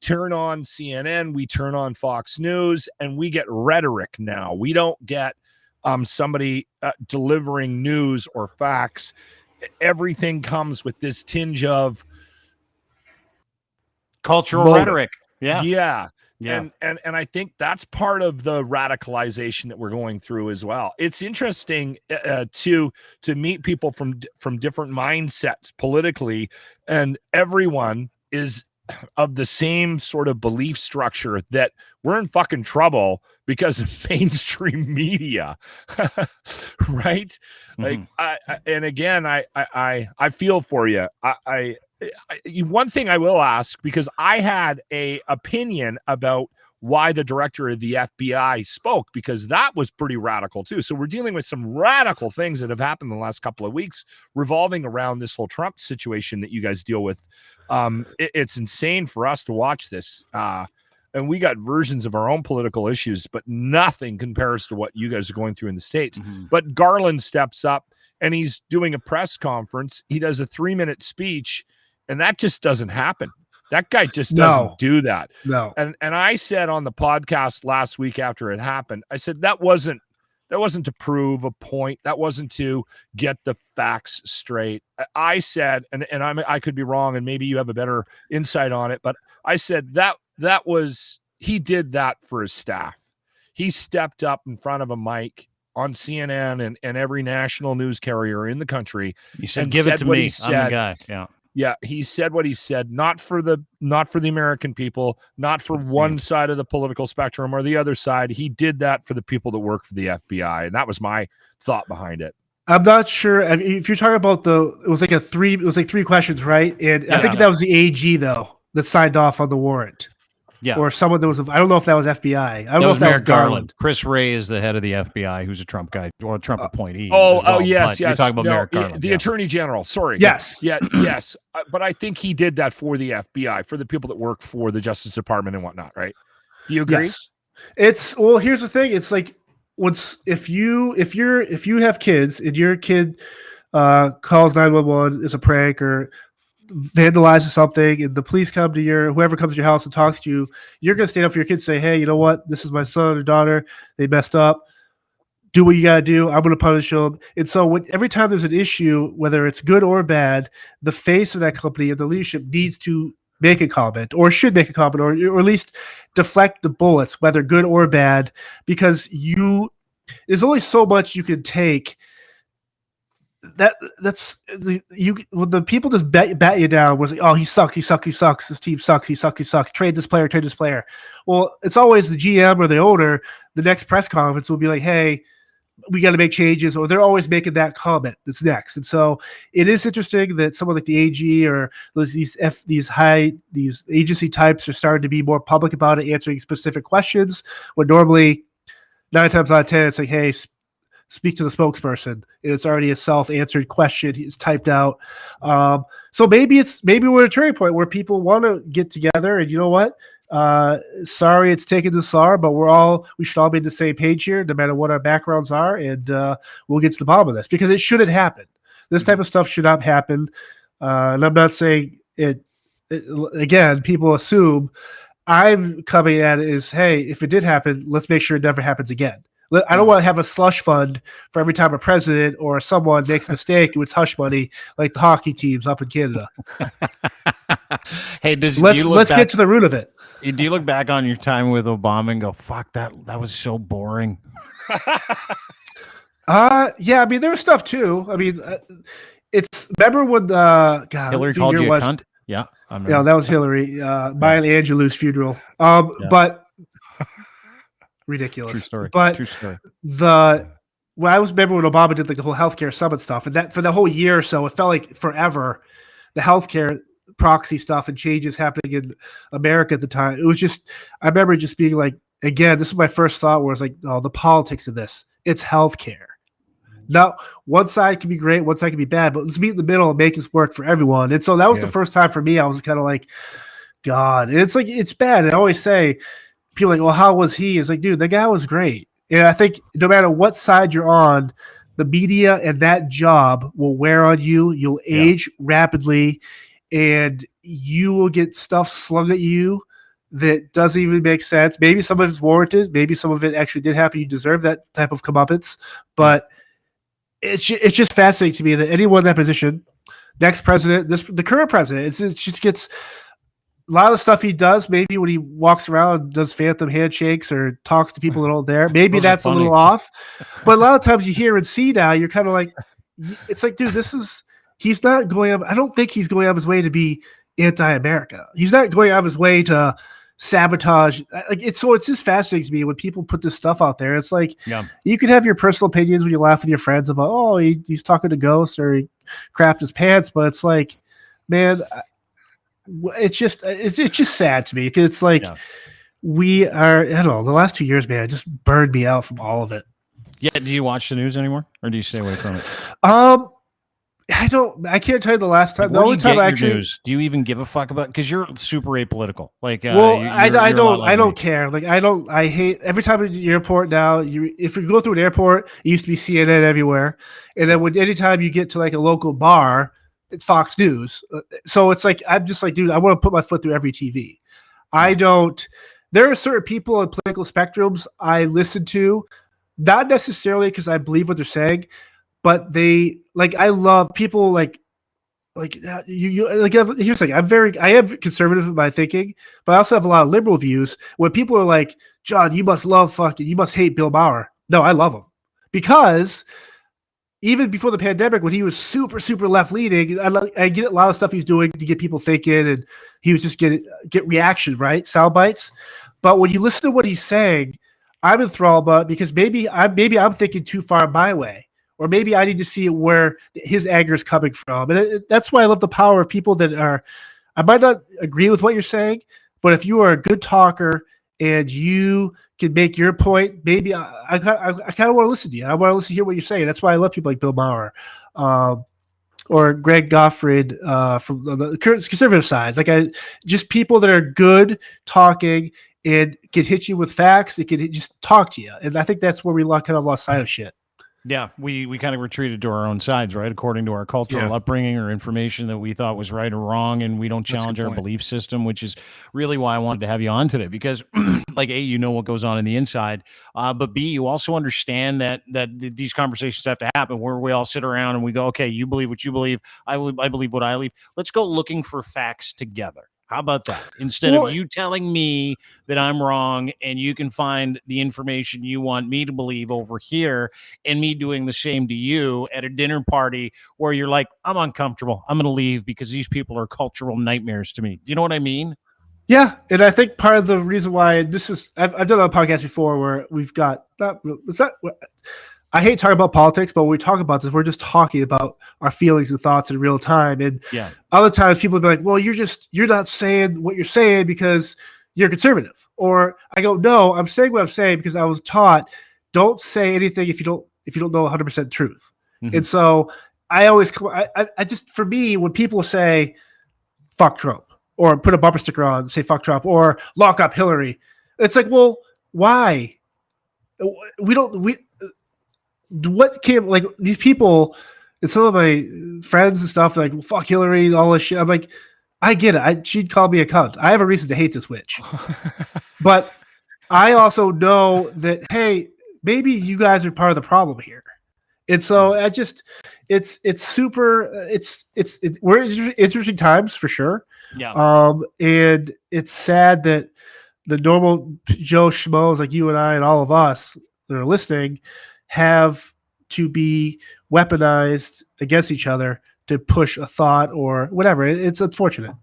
turn on CNN, we turn on Fox News, and we get rhetoric now. We don't get somebody delivering news or facts. Everything comes with this tinge of cultural rhetoric. Yeah. And I think that's part of the radicalization that we're going through as well. It's interesting to meet people from different mindsets politically, and everyone is of the same sort of belief structure that we're in fucking trouble because of mainstream media. Right? Like, and again, I feel for you. One thing I will ask, because I had a opinion about why the director of the FBI spoke, because that was pretty radical too. So we're dealing with some radical things that have happened in the last couple of weeks revolving around this whole Trump situation that you guys deal with. It's insane for us to watch this. And we got versions of our own political issues, but nothing compares to what you guys are going through in the States. But Garland steps up and he's doing a press conference. He does a 3-minute speech, and that just doesn't happen. That guy just doesn't do that. No. And I said on the podcast last week after it happened, I said that wasn't to prove a point. That wasn't to get the facts straight. I said, and I could be wrong, and maybe you have a better insight on it, but I said that was, he did that for his staff. He stepped up in front of a mic on CNN and every national news carrier in the country. He said, give it to me. I'm the guy. Yeah. Yeah, he said what he said, not for the American people, not for one side of the political spectrum or the other side. He did that for the people that work for the FBI, and that was my thought behind it. I'm not sure if you're talking about it was like 3 questions, right? And I think that was the AG though that signed off on the warrant. Yeah. Or someone that was, I don't know if that was FBI. I don't know if that Merrick was Garland. Chris Wray is the head of the FBI, who's a Trump guy or a Trump appointee. Yes. You're talking about Merrick Garland. The Attorney General. Sorry. Yes. Yes. But I think he did that for the FBI, for the people that work for the Justice Department and whatnot, right? Do you agree? Yes. Here's the thing. It's like, if you have kids and your kid calls 911 as a prank or vandalizes something, and the police come to whoever comes to your house and talks to you, you're going to stand up for your kids and say, hey, you know what? This is my son or daughter. They messed up. Do what you got to do. I'm going to punish them. And so every time there's an issue, whether it's good or bad, the face of that company and the leadership needs to make a comment or should make a comment or at least deflect the bullets, whether good or bad, because there's only so much you can take. When the people just bat you down was like, oh, he sucks, his team sucks, he sucks, trade this player. Well, it's always the GM or the owner. The next press conference will be like, hey, we got to make changes, or they're always making that comment that's next. And so it is interesting that someone like the AG or these agency types are starting to be more public about it, answering specific questions, when normally 9 times out of 10 it's like, hey, speak to the spokesperson, and it's already a self-answered question. It's typed out. So maybe we're at a turning point where people want to get together, and you know what? Sorry it's taken this far, but we should all be on the same page here, no matter what our backgrounds are, and we'll get to the bottom of this because it shouldn't happen. This type of stuff should not happen. And I'm not saying it again, people assume I'm coming at it as, hey, if it did happen, let's make sure it never happens again. I don't want to have a slush fund for every time a president or someone makes a mistake with hush money like the hockey teams up in Canada. Hey, let's get to the root of it. Do you look back on your time with Obama and go, fuck, that was so boring? Yeah, I mean, there was stuff too. I mean, remember when Hillary called you a cunt? Yeah. Yeah, that was Hillary. Maya Angelou's funeral. But ridiculous. True story. But true story. I remember when Obama did like the whole healthcare summit stuff, and that for the whole year or so, it felt like forever. The healthcare proxy stuff and changes happening in America at the time. It was just, I remember just being like, again, this is my first thought where it's like, oh, the politics of this. It's healthcare. Now, one side can be great, one side can be bad, but let's meet in the middle and make this work for everyone. And so that was the first time for me. I was kind of like, God, and it's like, it's bad. And I always say, people are like, well, how was he? It's like, dude, the guy was great. And I think no matter what side you're on, the media and that job will wear on you. You'll age rapidly, and you will get stuff slung at you that doesn't even make sense. Maybe some of it's warranted. Maybe some of it actually did happen. You deserve that type of comeuppance. But it's just fascinating to me that anyone in that position, next president, the current president, it just gets a lot of the stuff he does. Maybe when he walks around and does phantom handshakes or talks to people that aren't there, maybe that's a little off. But a lot of times you hear and see now, you're kind of like, it's like, dude, he's not going up. I don't think he's going out of his way to be anti-America. He's not going out of his way to sabotage. It's just fascinating to me when people put this stuff out there. It's like, you can have your personal opinions when you laugh with your friends about, oh, he's talking to ghosts or he crapped his pants, but it's like, man, it's just sad to me because it's like we are. I don't know. The last 2 years, man, it just burned me out from all of it. Yeah. Do you watch the news anymore, or do you stay away from it? I don't. I can't tell you the last time. Like, the only time I actually news, do you even give a fuck about? Because you're super apolitical. Like, I don't care. Like, I hate every time at the airport now. If you go through an airport, it used to be CNN everywhere, and then anytime you get to like a local bar, it's Fox News. So it's like, I'm just like, dude, I want to put my foot through every TV. I don't. There are certain people on political spectrums I listen to, not necessarily because I believe what they're saying, but I love people like you like. Here's the thing: I am conservative in my thinking, but I also have a lot of liberal views. When people are like, John, you must hate Bill Maher. No, I love him because even before the pandemic, when he was super, super left leaning, I get a lot of stuff he's doing to get people thinking, and he was just get reaction, right? Sound bites. But when you listen to what he's saying, I'm enthralled by it because maybe I'm thinking too far my way, or maybe I need to see where his anger is coming from. And that's why I love the power of people that are. I might not agree with what you're saying, but if you are a good talker and you can make your point, maybe I kind of want to listen to you. I want to listen to hear what you're saying. That's why I love people like Bill Maher or Greg Goffred from the conservative side. Just people that are good talking and can hit you with facts. They can just talk to you. And I think that's where we kind of lost sight of shit. Yeah, we kind of retreated to our own sides, right? According to our cultural upbringing or information that we thought was right or wrong, and we don't challenge our belief system, which is really why I wanted to have you on today. Because, like, A, you know what goes on in the inside, but B, you also understand that these conversations have to happen where we all sit around and we go, okay, you believe what you believe, I believe what I believe. Let's go looking for facts together. How about that? Instead of you telling me that I'm wrong and you can find the information you want me to believe over here and me doing the same to you at a dinner party where you're like, I'm uncomfortable. I'm going to leave because these people are cultural nightmares to me. Do you know what I mean? Yeah. And I think part of the reason why I've done a podcast before where we've got I hate talking about politics, but when we talk about this, we're just talking about our feelings and thoughts in real time. And other times people will be like, well, you're not saying what you're saying because you're conservative. Or I go, no, I'm saying what I'm saying because I was taught don't say anything if you don't know 100% truth. Mm-hmm. And so I always, I just, for me, when people say fuck Trump, or put a bumper sticker on, say fuck Trump, or lock up Hillary. It's like, well, why? What came, like, these people and some of my friends and stuff, like, well, fuck Hillary, all this shit. I'm like, I get it. She'd call me a cunt. I have a reason to hate this witch. But I also know that, hey, maybe you guys are part of the problem here. And so we're in interesting times for sure. Yeah. And it's sad that the normal Joe Schmoes like you and I and all of us that are listening have to be weaponized against each other to push a thought or whatever. It's unfortunate.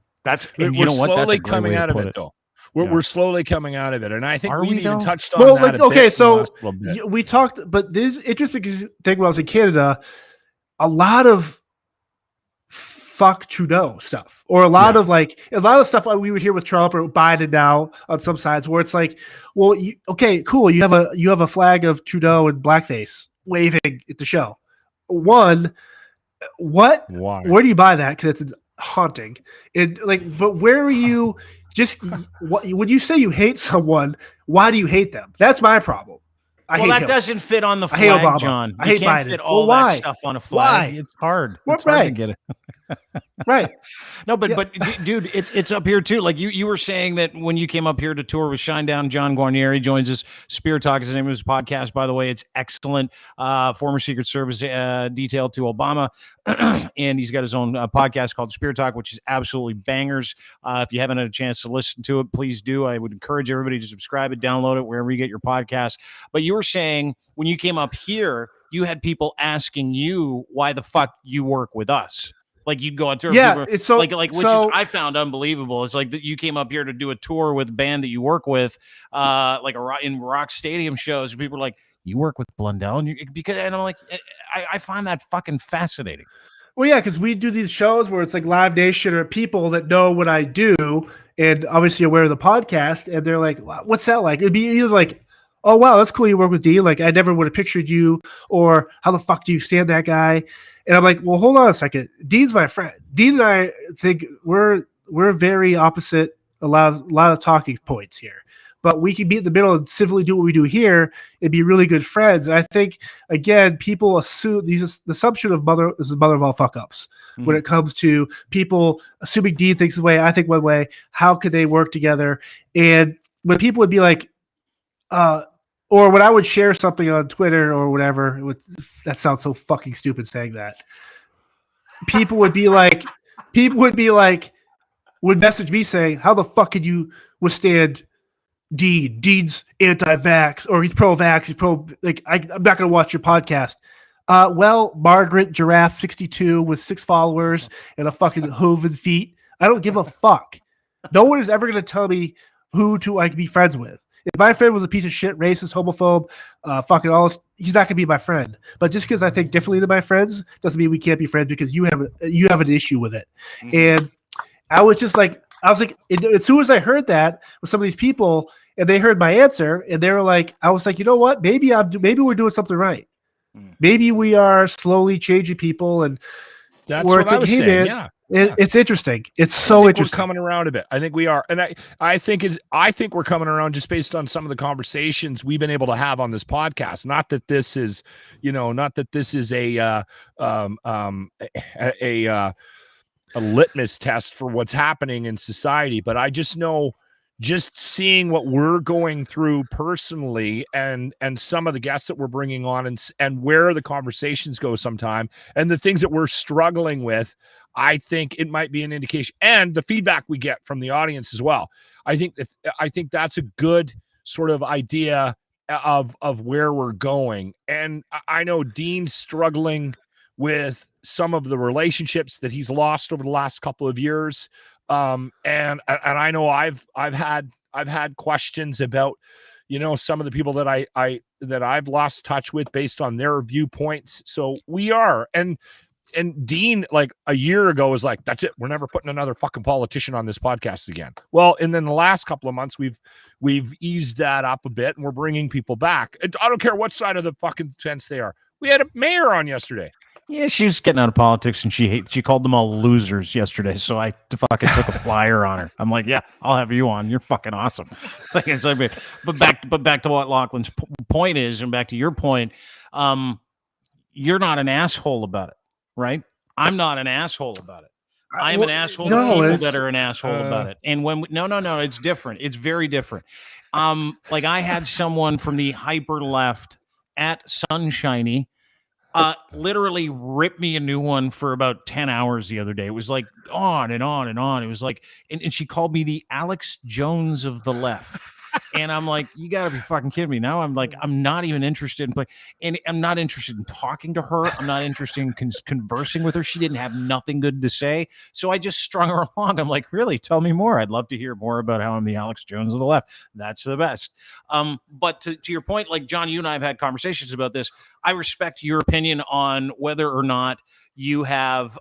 We're slowly coming out of it, though. We're slowly coming out of it, and I think we even touched on that. Okay, so we talked, but this interesting thing when I was in Canada, a lot of fuck Trudeau stuff, or a lot of stuff we would hear with Trump or Biden now on some sides, where it's like, well, okay, cool, you have a flag of Trudeau and blackface waving at the show. Why? Where do you buy that? Because it's haunting. But where are you? Just when you say you hate someone, why do you hate them? That's my problem. That doesn't fit on the flag, John. I hate Biden. Fit all that stuff on a flag. Why? It's hard. It's hard to get it. Right. No, but dude, it's up here too. Like you were saying that when you came up here to tour with Shinedown, John Guarnieri joins us. Spear Talk is the name of his podcast, by the way. It's excellent. Former Secret Service detail to Obama. And he's got his own podcast called Spear Talk, which is absolutely bangers. If you haven't had a chance to listen to it, please do. I would encourage everybody to subscribe it, download it, wherever you get your podcast. But you were saying when you came up here, you had people asking you why the fuck you work with us. Like you'd go on tour. Yeah, it's so which is I found unbelievable. It's like that you came up here to do a tour with a band that you work with, in rock stadium shows. People are like, "You work with Blundell," and I'm like, I find that fucking fascinating. Well, yeah, because we do these shows where it's like Live Nation or people that know what I do and obviously aware of the podcast, and they're like, "What's that like?" It'd be either like, "Oh wow, that's cool. You work with Dean. Like I never would have pictured you," or "How the fuck do you stand that guy?" And I'm like, well, hold on a second. Dean's my friend. Dean and I think we're very opposite. A lot of talking points here, but we can be in the middle and civilly do what we do here and be really good friends. And I think again, people assume the assumption of mother is the mother of all fuck ups when it comes to people assuming Dean thinks one way, I think one way. How could they work together? And when people would be like, or when I would share something on Twitter or whatever, that sounds so fucking stupid saying that. People would message me saying, "How the fuck could you withstand Dean? Dean's anti-vax, or he's pro-vax. He's pro. Like I'm not going to watch your podcast." Well, Margaret Giraffe 62 with 6 followers and a fucking hoven feet. I don't give a fuck. No one is ever going to tell me who to be friends with. If my friend was a piece of shit, racist, homophobe, fucking all this, he's not gonna be my friend. But just because I think differently than my friends doesn't mean we can't be friends because you have an issue with it. Mm-hmm. And I was like, as soon as I heard that with some of these people, and they heard my answer, and they were like, I was like, you know what? Maybe we're doing something right. Mm-hmm. Maybe we are slowly changing people, and that's what I was saying. Man, yeah. It's interesting. It's so interesting. We're coming around a bit. I think we are, and I think we're coming around just based on some of the conversations we've been able to have on this podcast. Not that this is, a litmus test for what's happening in society, but I just know, just seeing what we're going through personally, and some of the guests that we're bringing on, and where the conversations go sometime, and the things that we're struggling with, I think it might be an indication, and the feedback we get from the audience as well. I think that's a good sort of idea of where we're going. And I know Dean's struggling with some of the relationships that he's lost over the last couple of years. And I know I've had questions about, some of the people that I've lost touch with based on their viewpoints. So we are, and Dean, like a year ago, was like, "That's it. We're never putting another fucking politician on this podcast again." Well, and then the last couple of months, we've eased that up a bit, and we're bringing people back. I don't care what side of the fucking fence they are. We had a mayor on yesterday. Yeah, she was getting out of politics, and she called them all losers yesterday. So I fucking took a flyer on her. I'm like, yeah, I'll have you on. You're fucking awesome. Like I said, but back to what Lachlan's point is, and back to your point, you're not an asshole about it, right? I'm not an asshole about it. I'm an asshole to people that are an asshole about it. And when no, it's different. It's very different. Like I had someone from the hyper left at Sunshiny literally ripped me a new one for about 10 hours the other day. It was like on and on and on. It was like, and she called me the Alex Jones of the left. And I'm like, you got to be fucking kidding me. Now I'm like, I'm not even interested in playing. And I'm not interested in talking to her. I'm not interested in conversing with her. She didn't have nothing good to say. So I just strung her along. I'm like, really? Tell me more. I'd love to hear more about how I'm the Alex Jones of the left. That's the best. But to your point, like John, you and I have had conversations about this. I respect your opinion on whether or not you have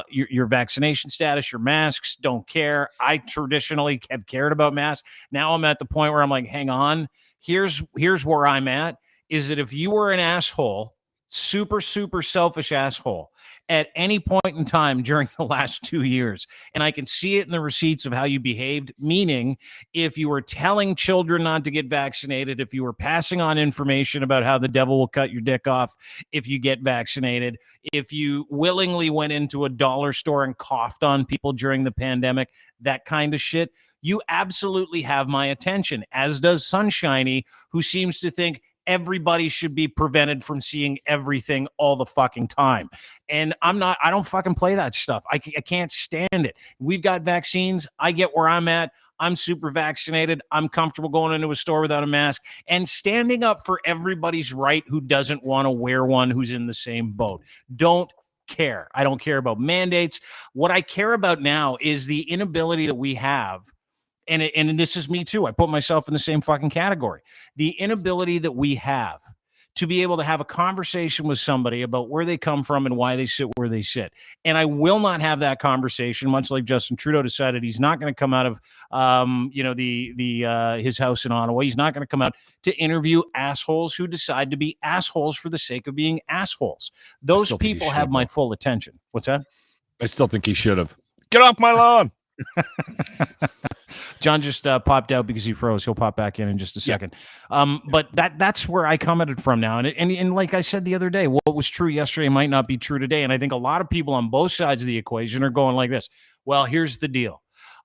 your vaccination status, your masks, don't care. I traditionally have cared about masks. Now I'm at the point where I'm like, hang on, here's where I'm at, is that if you were an asshole, super selfish asshole at any point in time during the last 2 years, and I can see it in the receipts of how you behaved, meaning if you were telling children not to get vaccinated, if you were passing on information about how the devil will cut your dick off if you get vaccinated, if you willingly went into a dollar store and coughed on people during the pandemic, that kind of shit, you absolutely have my attention, as does Sunshiny, who seems to think everybody should be prevented from seeing everything all the fucking time. And I don't fucking play that stuff. I can't stand it. We've got vaccines. I get where I'm at. I'm super vaccinated. I'm comfortable going into a store without a mask and standing up for everybody's right who doesn't want to wear one, who's in the same boat. Don't care. I don't care about mandates. What I care about now is the inability that we have, and this is me too. I put myself in the same fucking category. The inability that we have to be able to have a conversation with somebody about where they come from and why they sit where they sit. And I will not have that conversation, much like Justin Trudeau decided he's not going to come out of, his house in Ottawa. He's not going to come out to interview assholes who decide to be assholes for the sake of being assholes. Those people have my full attention. What's that? I still think he should have. Get off my lawn. John just popped out because he froze. He'll pop back in just a second. But that's where I commented from now. And like I said the other day, what was true yesterday might not be true today. And I think a lot of people on both sides of the equation are going like this. Well, here's the deal.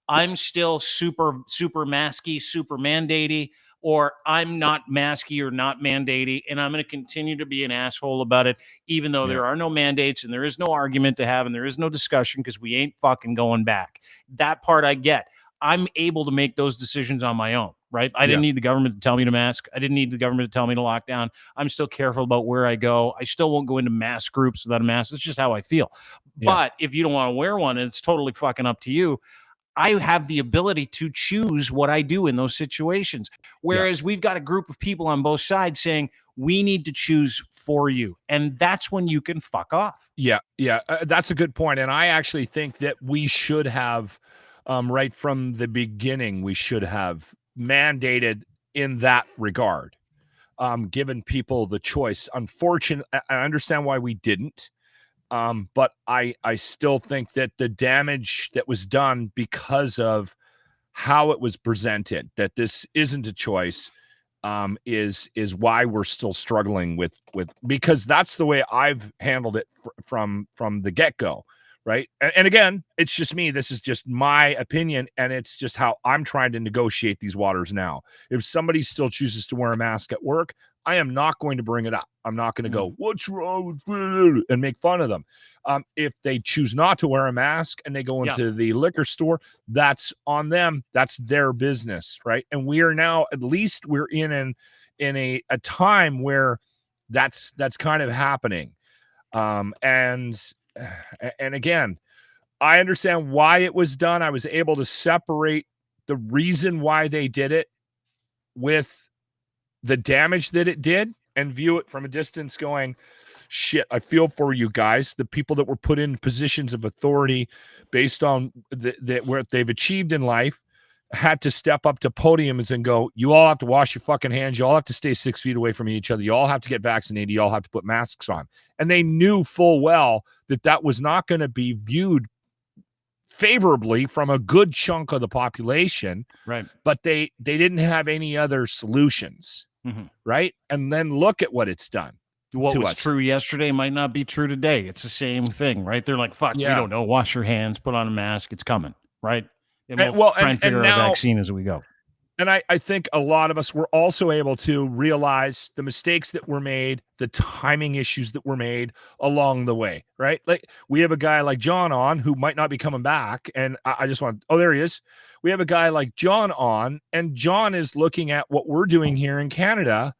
I'm still super masky, super mandatey, or I'm not masky or not mandatey, and I'm going to continue to be an asshole about it, even though there are no mandates and there is no argument to have and there is no discussion because we ain't fucking going back. That part I get. I'm able to make those decisions on my own, right? I didn't need the government to tell me to mask. I didn't need the government to tell me to lock down. I'm still careful about where I go. I still won't go into mass groups without a mask. It's just how I feel. Yeah. But if you don't want to wear one, and it's totally fucking up to you, I have the ability to choose what I do in those situations. Whereas we've got a group of people on both sides saying, we need to choose for you. And that's when you can fuck off. Yeah. That's a good point. And I actually think that we should have, right from the beginning, we should have mandated in that regard, given people the choice. Unfortunately, I understand why we didn't. But I still think that the damage that was done because of how it was presented, that this isn't a choice, is why we're still struggling with because that's the way I've handled it from the get-go, right? And again, it's just me. This is just my opinion, and it's just how I'm trying to negotiate these waters now. If somebody still chooses to wear a mask at work, I am not going to bring it up. I'm not going to go, what's wrong with it? And make fun of them. If they choose not to wear a mask and they go into the liquor store, that's on them. That's their business, right? And we are now, at least we're in a time where that's kind of happening. And again, I understand why it was done. I was able to separate the reason why they did it with the damage that it did and view it from a distance going, shit, I feel for you guys, the people that were put in positions of authority based on what they've achieved in life. had to step up to podiums and go, you all have to wash your fucking hands. You all have to stay 6 feet away from each other. You all have to get vaccinated. You all have to put masks on. And they knew full well that that was not going to be viewed favorably from a good chunk of the population. Right. But they didn't have any other solutions. Right. And then look at what it's done. What was true yesterday might not be true today. It's the same thing, right? They're like, fuck, we don't know. Wash your hands, put on a mask. It's coming, right? And we'll try and figure out a vaccine as we go. And I think a lot of us were also able to realize the mistakes that were made, the timing issues that were made along the way, right? Like we have a guy like John on who might not be coming back. And I just want, there he is. We have a guy like John on, and John is looking at what we're doing here in Canada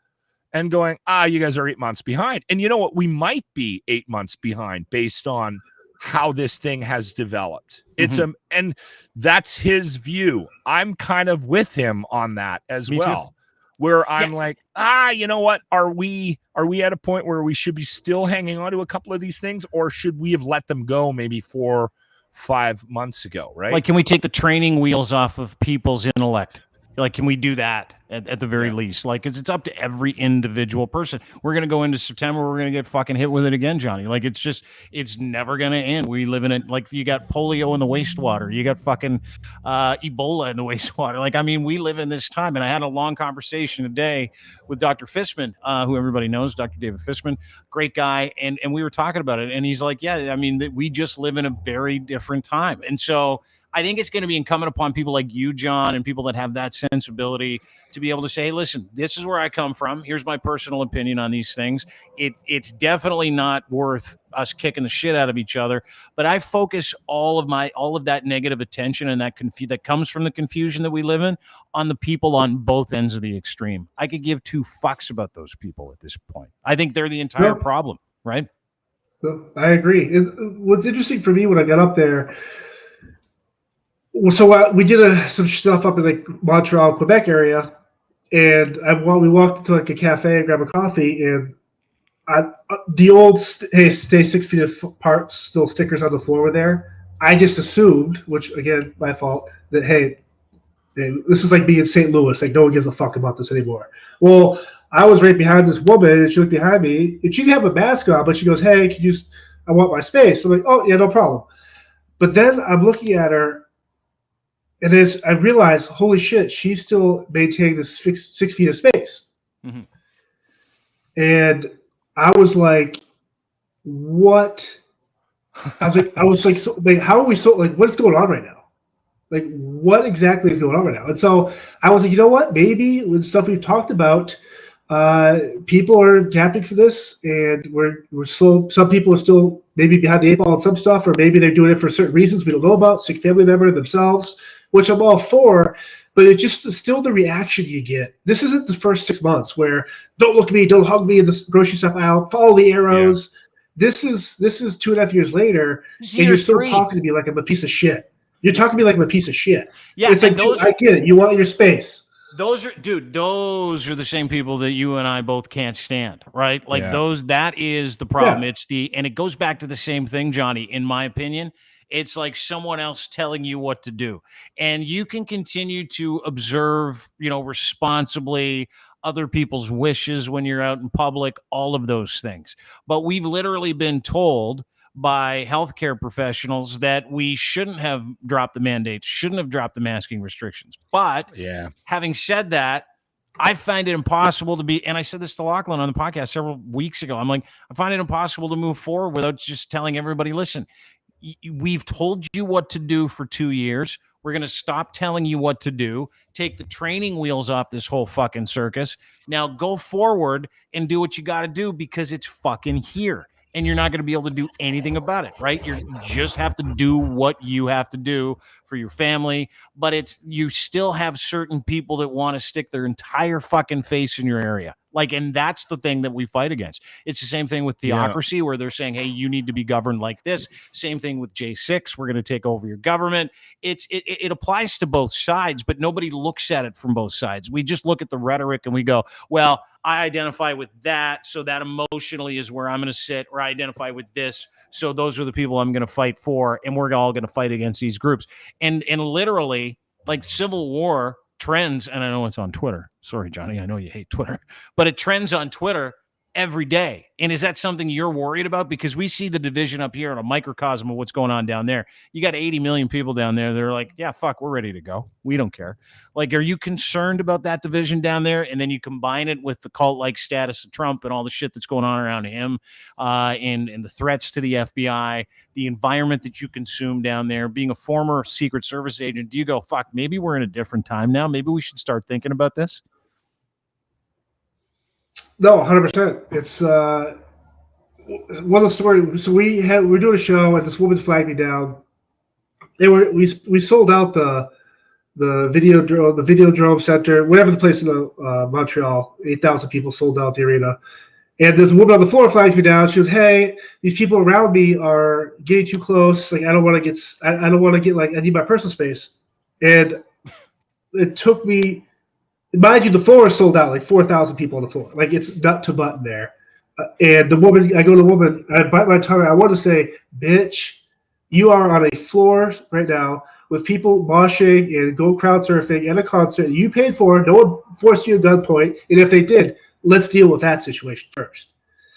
and going, you guys are 8 months behind. And you know what? We might be 8 months behind based on how this thing has developed. It's and that's his view. I'm kind of with him on that as well, where I'm like, you know what? Are we at a point where we should be still hanging on to a couple of these things, or should we have let them go maybe 4 or 5 months ago? Right? Like, can we take the training wheels off of people's intellect? Like, can we do that at the very least? Like, because it's up to every individual person. We're going to go into September. We're going to get fucking hit with it again, Johnny. Like, it's never going to end. We live in it. Like, you got polio in the wastewater. You got fucking Ebola in the wastewater. Like, I mean, we live in this time. And I had a long conversation today with Dr. Fissman, who everybody knows, Dr. David Fissman, great guy. And we were talking about it. And he's like, yeah, I mean, we just live in a very different time. And so I think it's going to be incumbent upon people like you, John, and people that have that sensibility to be able to say, hey, listen, this is where I come from. Here's my personal opinion on these things. It's definitely not worth us kicking the shit out of each other. But I focus all of that negative attention and that comes from the confusion that we live in on the people on both ends of the extreme. I could give two fucks about those people at this point. I think they're the entire problem, right? I agree. What's interesting for me when I got up there, so we did some stuff up in like Montreal, Quebec area, and we walked into like a cafe and grabbed a coffee, and the old stay 6 feet apart still stickers on the floor were there. I just assumed, which again my fault, that hey, this is like being in St. Louis, like no one gives a fuck about this anymore. Well, I was right behind this woman, and she looked behind me, and she didn't have a mask on, but she goes, "Hey, I want my space." I'm like, "Oh yeah, no problem." But then I'm looking at her. And as I realized, holy shit, she's still maintaining this 6 feet of space. And I was like, what? I was like, so, like, how are we so, like, what's going on right now? Like, what exactly is going on right now? And so I was like, you know what? Maybe with stuff we've talked about, people are adapting for this, and we're still, some people are still maybe behind the eight ball on some stuff, or maybe they're doing it for certain reasons we don't know about, sick family member themselves, which I'm all for, but it just still the reaction you get. This isn't the first 6 months where don't look at me, don't hug me in the grocery stuff aisle, follow the arrows. Yeah. This is 2.5 years later, and you're still talking to me like I'm a piece of shit. You're talking to me like I'm a piece of shit. Yeah, it's like, dude, I get it. You want your space. Those are the same people that you and I both can't stand, right? Like that is the problem. Yeah. And it goes back to the same thing, Johnny, in my opinion. It's like someone else telling you what to do. And you can continue to observe, responsibly other people's wishes when you're out in public, all of those things. But we've literally been told by healthcare professionals that we shouldn't have dropped the mandates, shouldn't have dropped the masking restrictions. But having said that, I find it impossible to be, and I said this to Lachlan on the podcast several weeks ago, I'm like, I find it impossible to move forward without just telling everybody, listen, we've told you what to do for 2 years. We're going to stop telling you what to do. Take the training wheels off this whole fucking circus. Now go forward and do what you got to do, because it's fucking here. And you're not going to be able to do anything about it, right? You just have to do what you have to do for your family. But you still have certain people that want to stick their entire fucking face in your area. And that's the thing that we fight against. It's the same thing with theocracy, where they're saying, hey, you need to be governed like this. Same thing with J6. We're going to take over your government. It applies to both sides, but nobody looks at it from both sides. We just look at the rhetoric and we go, well, I identify with that, so that emotionally is where I'm going to sit, or I identify with this, so those are the people I'm going to fight for, and we're all going to fight against these groups. And literally, like civil war trends, and I know it's on Twitter. Sorry, Johnny, I know you hate Twitter, but it trends on Twitter every day. And is that something you're worried about? Because we see the division up here in a microcosm of what's going on down there. You got 80 million people down there. They're like, yeah, fuck, we're ready to go. We don't care. Like, are you concerned about that division down there? And then you combine it with the cult-like status of Trump and all the shit that's going on around him, and the threats to the FBI, the environment that you consume down there, being a former Secret Service agent. Do you go, fuck, maybe we're in a different time now? Maybe we should start thinking about this? No, 100%. It's one of the stories. So we're doing a show, and this woman flagged me down. We sold out the Videodrome Center, whatever the place in Montreal. 8,000 people sold out the arena. And there's a woman on the floor flags me down. She goes, "Hey, these people around me are getting too close. Like, I don't want to get. I don't want to get, like, I need my personal space." And it took me. Mind you, the floor is sold out, like 4,000 people on the floor. Like, it's nut to button there. And the woman, I go to the woman, I bite my tongue. I want to say, bitch, you are on a floor right now with people moshing and go crowd surfing at a concert you paid for. No one forced you at gunpoint. And if they did, let's deal with that situation first.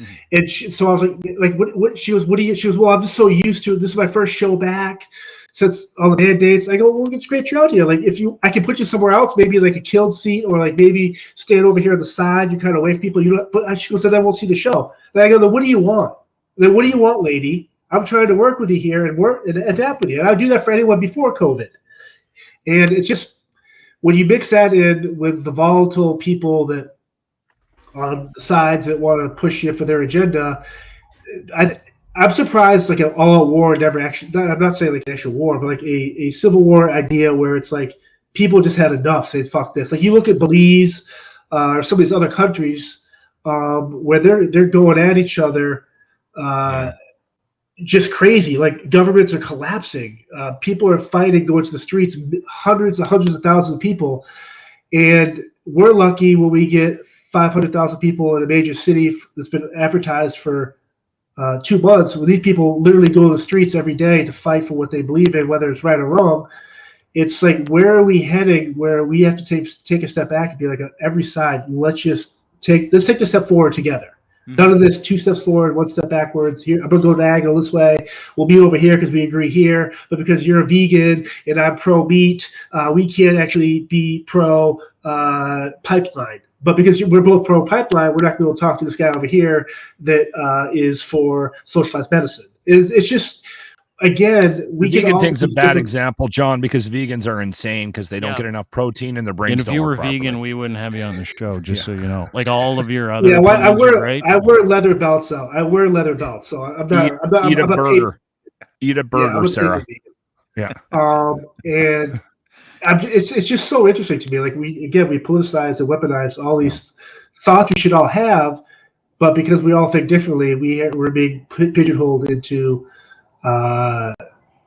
Mm-hmm. And so I was like, what? She was, well, I'm just so used to it. This is my first show back since all the mandates. I go, well, it's great you're out here. Like, I can put you somewhere else, maybe like a killed seat, or like maybe stand over here on the side. You kind of wait for people. She goes, then I won't see the show. Then I go, what do you want? Then what do you want, lady? I'm trying to work with you here and work and adapt with you. And I do that for anyone before COVID. And it's just, when you mix that in with the volatile people that on the sides that want to push you for their agenda, I'm surprised like an all-out war never actually. I'm not saying like an actual war, but like a civil war idea where it's like people just had enough. Saying fuck this. Like, you look at Belize or some of these other countries where they're going at each other, just crazy. Like, governments are collapsing. People are fighting, going to the streets. Hundreds of thousands of people, and we're lucky when we get 500,000 people in a major city that's been advertised for 2 months, where these people literally go to the streets every day to fight for what they believe in, whether it's right or wrong. It's like, where are we heading where we have to take a step back and be like, every side, let's take the step forward together. Mm-hmm. None of this 2 steps forward, 1 step backwards. Here, I'm going to go diagonal this way. We'll be over here because we agree here. But because you're a vegan and I'm pro-meat, we can't actually be pro-pipeline. But because we're both pro-pipeline, we're not going to talk to this guy over here that is for socialized medicine. It's just, again, vegan thing's a bad example, John, because vegans are insane because they don't get enough protein in their brains. And if you were vegan, we wouldn't have you on the show, just so you know. Like, all of your other I wear leather belts, though. I wear leather belts, so I'm not. Eat a burger. Eat a burger, Sarah. Yeah. And it's just so interesting to me. Like, we politicize and weaponize all these thoughts we should all have, but because we all think differently, we're being pigeonholed into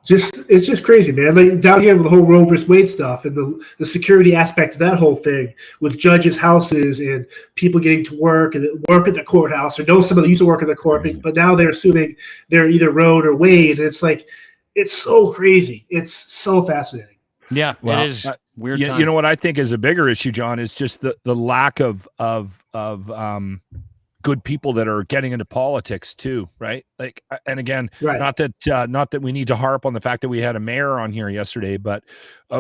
it's just crazy, man. Like, down here with the whole Roe versus Wade stuff and the security aspect of that whole thing, with judges' houses and people getting to work and work at the courthouse, or know somebody used to work at the court, but now they're assuming they're either Roe or Wade. And it's like, it's so crazy. It's so fascinating. Yeah, well, it is weird. You know what I think is a bigger issue, John, is just the lack of good people that are getting into politics too, right? Like, and again, not that we need to harp on the fact that we had a mayor on here yesterday, but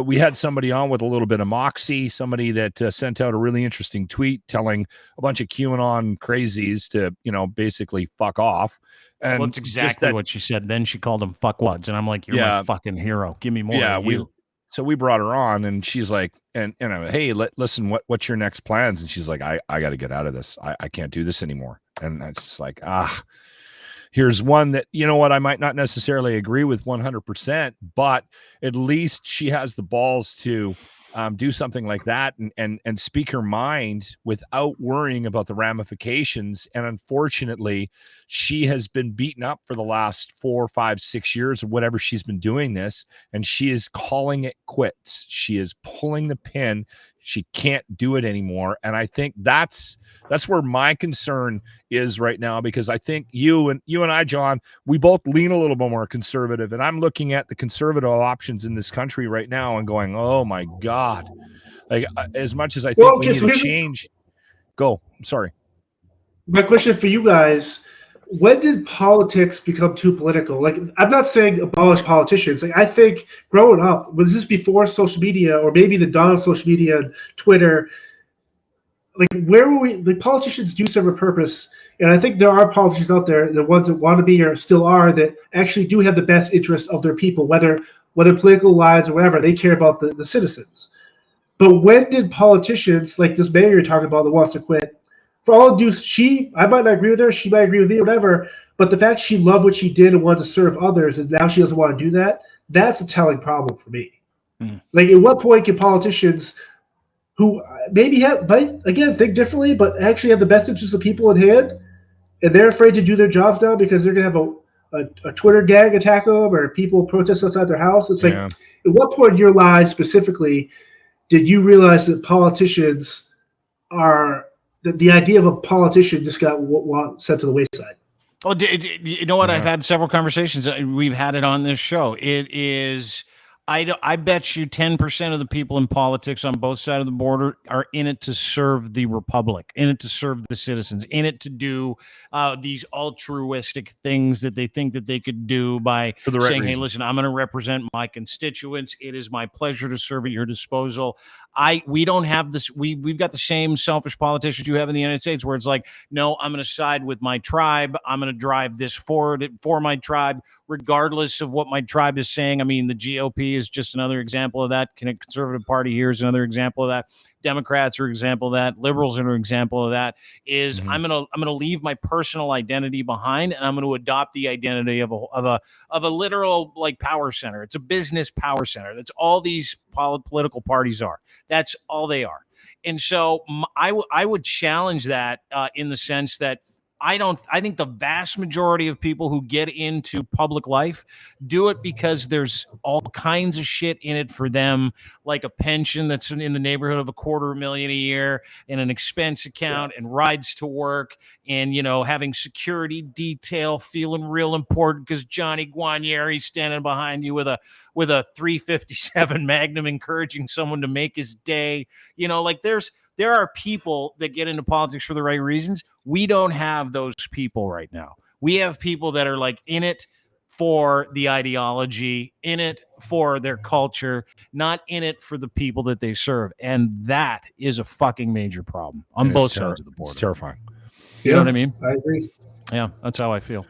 we had somebody on with a little bit of moxie, somebody that sent out a really interesting tweet telling a bunch of QAnon crazies to, basically fuck off. And that's exactly what she said. Then she called them fuckwads, and I'm like, you're my fucking hero. Give me more of you. So we brought her on, and she's like, and hey, listen, what's your next plans? And she's like, I got to get out of this. I can't do this anymore. And it's just like, here's one that, you know what, I might not necessarily agree with 100%, but at least she has the balls to do something like that and speak her mind without worrying about the ramifications. And unfortunately, she has been beaten up for the last 4, 5, 6 years or whatever she's been doing this, and she is calling it quits. She is pulling the pin. She can't do it anymore. And I think that's where my concern is right now, because I think you and I, John, we both lean a little bit more conservative, and I'm looking at the conservative options in this country right now and going, oh my God, like as much as I think we need to change. Go. I'm sorry. My question for you guys: when did politics become too political? Like, I'm not saying abolish politicians. Like, I think growing up, was this before social media, or maybe the dawn of social media, and Twitter? Like, where were we? The politicians do serve a purpose, and I think there are politicians out there, the ones that want to be or still are, that actually do have the best interest of their people, whether political lines or whatever. They care about the citizens. But when did politicians, like this mayor you're talking about that wants to quit, for all due, I might not agree with her, she might agree with me, whatever, but the fact she loved what she did and wanted to serve others, and now she doesn't want to do that, that's a telling problem for me. Like, at what point can politicians who maybe might, again, think differently, but actually have the best interests of people in hand, and they're afraid to do their jobs now because they're going to have a Twitter gang attack them, or people protest outside their house? It's like, at what point in your lives specifically did you realize that politicians are the idea of a politician just got sent to the wayside? Oh, you know what? Yeah. I've had several conversations. We've had it on this show. It is, I bet you 10% of the people in politics on both sides of the border are in it to serve the republic, in it to serve the citizens, in it to do these altruistic things that they think that they could do by saying, hey, listen, I'm going to represent my constituents. It is my pleasure to serve at your disposal. We don't have this. We've got the same selfish politicians you have in the United States, where it's like, no, I'm going to side with my tribe. I'm going to drive this forward for my tribe, regardless of what my tribe is saying. I mean, the GOP is just another example of that. Conservative Party here is another example of that. Democrats are an example of that. Liberals are an example of that. Is I'm gonna leave my personal identity behind, and I'm going to adopt the identity of a literal, like, power center. It's a business power center. That's all these political parties are. That's all they are. And so I would challenge that in the sense that I think the vast majority of people who get into public life do it because there's all kinds of shit in it for them, like a pension that's in the neighborhood of $250,000 a year, and an expense account, and rides to work, and, you know, having security detail, feeling real important because Johnny Guarnieri standing behind you with a 357 Magnum, encouraging someone to make his day. You know, like, there are people that get into politics for the right reasons. We don't have those people right now. We have people that are, like, in it for the ideology, in it for their culture, not in it for the people that they serve. And that is a fucking major problem on both sides of the border. It's terrifying. You know what I mean? I agree. Yeah, that's how I feel.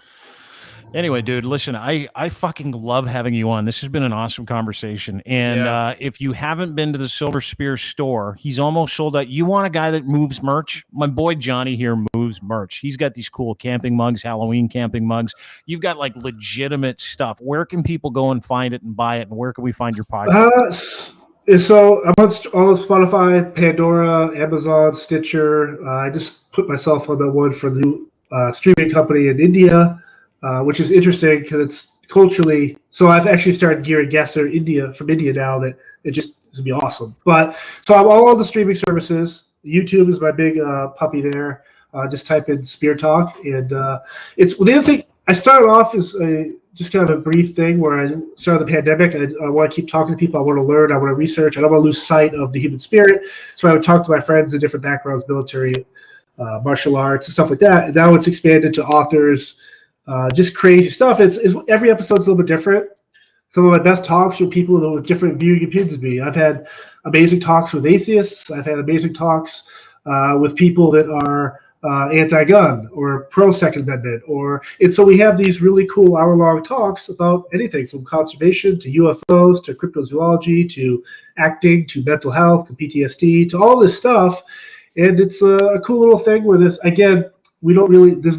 Anyway, dude, listen, I fucking love having you on. This has been an awesome conversation. And if you haven't been to the Silver Spear store, he's almost sold out. You want a guy that moves merch? My boy Johnny here moves merch. He's got these cool camping mugs, Halloween camping mugs. You've got, like, legitimate stuff. Where can people go and find it and buy it? And where can we find your podcast? So I'm on Spotify, Pandora, Amazon, Stitcher. I just put myself on that one for the new streaming company in India. Which is interesting because it's culturally. So I've actually started gearing guests from India now. That it just is gonna be awesome. But so I'm all on the streaming services. YouTube is my big puppy there. Just type in Spear Talk, and it's the other thing. I started off as just kind of a brief thing where I started the pandemic. I want to keep talking to people. I want to learn. I want to research. I don't want to lose sight of the human spirit. So I would talk to my friends in different backgrounds, military, martial arts, and stuff like that. And now it's expanded to authors. Just crazy stuff. It's every episode's a little bit different. Some of my best talks are people with different viewing opinions of me. I've had amazing talks with atheists. I've had amazing talks with people that are anti-gun or pro-Second Amendment. And so we have these really cool hour-long talks about anything from conservation to UFOs to cryptozoology to acting to mental health to PTSD to all this stuff. And it's a cool little thing where there's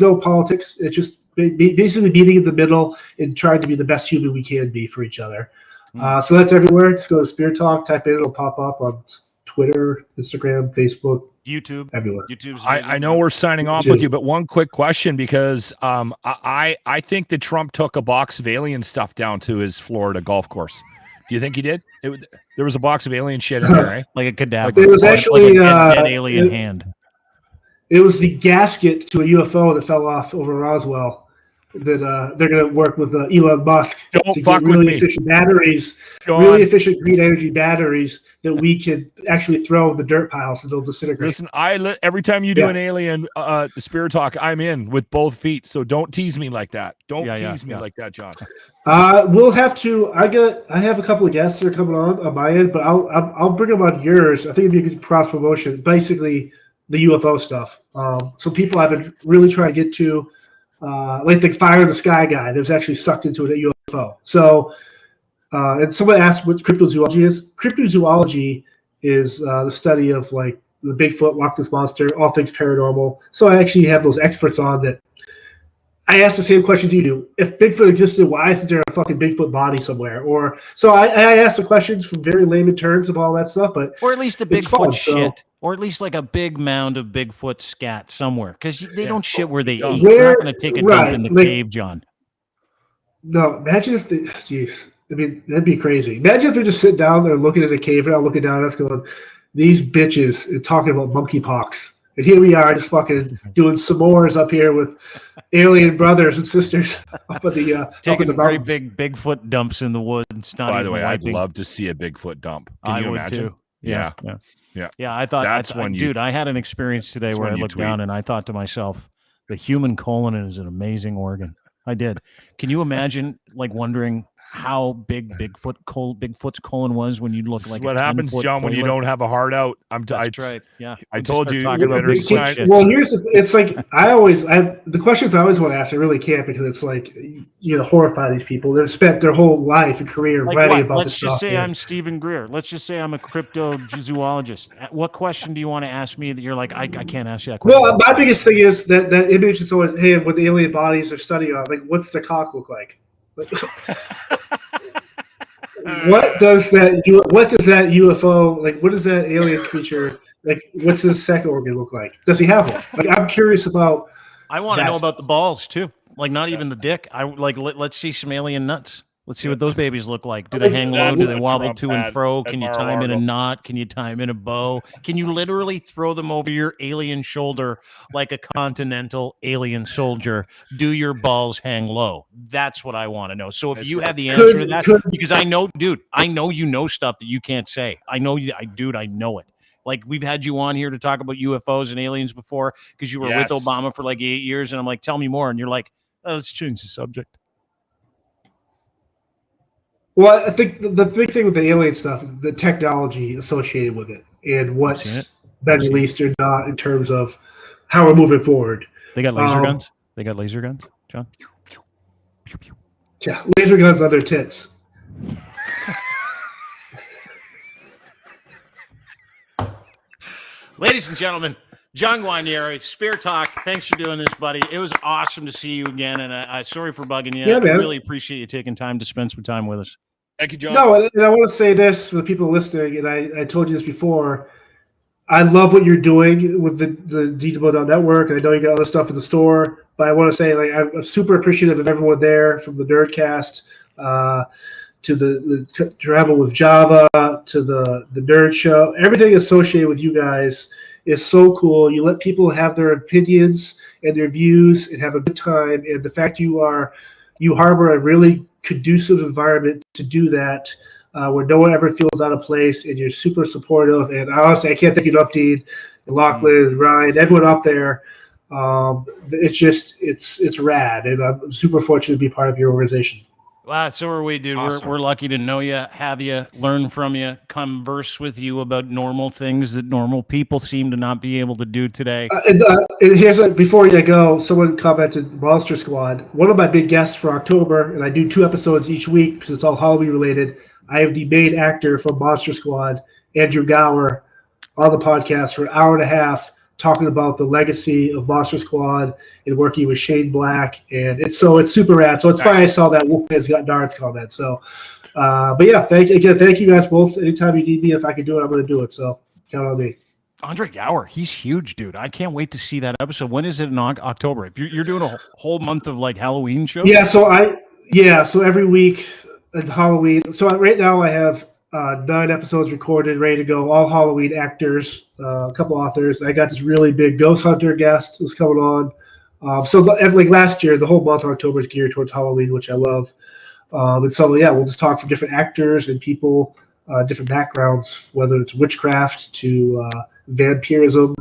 no politics. It's just basically meeting in the middle and trying to be the best human we can be for each other. So that's everywhere. Just go to Spear Talk, type in, it'll pop up on Twitter, Instagram, Facebook, YouTube, everywhere. I know we're signing off with you, but one quick question, because I think that Trump took a box of alien stuff down to his Florida golf course. Do you think he did? There was a box of alien shit in there, right? Like a cadaver. It was actually like a dead alien hand. It was the gasket to a UFO that fell off over Roswell. That they're going to work with Elon Musk to get really efficient batteries, really efficient green energy batteries that we could actually throw in the dirt piles so they'll disintegrate. Listen, every time you do an alien the spirit talk, I'm in with both feet. So don't tease me like that. Don't tease me like that, John. We'll have to. I have a couple of guests that are coming on my end, but I'll bring them on yours. I think it'd be a good cross promotion. Basically, the UFO stuff. Some people I've been really trying to get to. Like the fire in the sky guy that was actually sucked into a UFO. So, and someone asked what cryptozoology is. Cryptozoology is the study of like the Bigfoot, Loch Ness Monster, all things paranormal. So I actually have those experts on that. I ask the same questions you do. If Bigfoot existed, why isn't there a fucking Bigfoot body somewhere? Or so I ask the questions from very layman terms of all that stuff, or at least a Bigfoot shit. Or at least like a big mound of Bigfoot scat somewhere, because they don't shit where they eat. They're not going to take a dump in the cave, John. No, imagine if jeez. I mean, that'd be crazy. Imagine if they're just sitting down there looking at a cave and I'm looking down and that's going, these bitches are talking about monkeypox. And here we are just fucking doing s'mores up here with alien brothers and sisters up at the taking the very big Bigfoot dumps in the woods. By the way, I'd love to see a Bigfoot dump. Can you imagine? Too. Yeah. I thought I had an experience today where I looked down and I thought to myself, the human colon is an amazing organ. I did. Can you imagine like wondering how big Bigfoot's colon was when you look like what happens, John, when you don't have a heart out? That's right. Yeah, I told you. Well, here's it's like the questions I always want to ask. I really can't because it's like horrify these people. They've spent their whole life and career writing about this stuff. Let's just say I'm Stephen Greer. Let's just say I'm a cryptozoologist. What question do you want to ask me that you're like I can't ask you that question? Well, my biggest thing is that image is always when the alien bodies are studying on, like, what's the cock look like? What does that UFO, like, what does that alien creature, like, what's his second organ look like? Does he have one? Like, I'm curious about. I want to know about the balls too. Like, not even the dick. Let's see some alien nuts. Let's see what those babies look like. Do they hang low? Do they wobble to and fro? Can you tie them in a knot? Can you tie them in a bow? Can you literally throw them over your alien shoulder like a continental alien soldier? Do your balls hang low? That's what I want to know. So if you have the answer to that, because I know you know stuff that you can't say. I know I know it. Like, we've had you on here to talk about UFOs and aliens before because you were with Obama for like 8 years. And I'm like, tell me more. And you're like, let's change the subject. Well, I think the big thing with the alien stuff is the technology associated with it and what's been released or not in terms of how we're moving forward. They got laser guns? They got laser guns, John? Yeah, laser guns on their tits. Ladies and gentlemen, John Guanieri, Spear Talk. Thanks for doing this, buddy. It was awesome to see you again, and I sorry for bugging you. Yeah, man. I really appreciate you taking time to spend some time with us. Thank you, John. No, and I want to say this for the people listening, and I told you this before. I love what you're doing with the DDBO Network, and I know you got other stuff in the store, but I want to say, like, I'm super appreciative of everyone there, from the Nerdcast to the Travel with Java to the Nerd Show. Everything associated with you guys is so cool. You let people have their opinions and their views and have a good time. And the fact you harbor a really conducive environment to do that, where no one ever feels out of place, and you're super supportive. And honestly, I can't thank you enough, Dean, and Lachlan, Ryan, everyone up there. It's rad, and I'm super fortunate to be part of your organization. Wow, so are we, dude. Awesome. We're lucky to know you, have you, learn from you, converse with you about normal things that normal people seem to not be able to do today. Before you go, someone commented Monster Squad. One of my big guests for October, and I do 2 episodes each week because it's all Halloween related. I have the main actor from Monster Squad, Andrew Gower, on the podcast for an hour and a half, talking about the legacy of Monster Squad and working with Shane Black, and it's super rad. So it's fine. I saw that Wolfman's Got Darts comment. So, but yeah, thank you guys both. Anytime you need me, if I can do it, I'm going to do it. So count on me. Andre Gower, he's huge, dude. I can't wait to see that episode. When is it in October? If you're doing a whole month of like Halloween shows? So every week and Halloween. So right now I have 9 episodes recorded, ready to go. All Halloween actors, a couple authors. I got this really big ghost hunter guest who's coming on. So like last year, the whole month of October is geared towards Halloween, which I love. And so yeah, we'll just talk from different actors and people, different backgrounds, whether it's witchcraft to vampirism,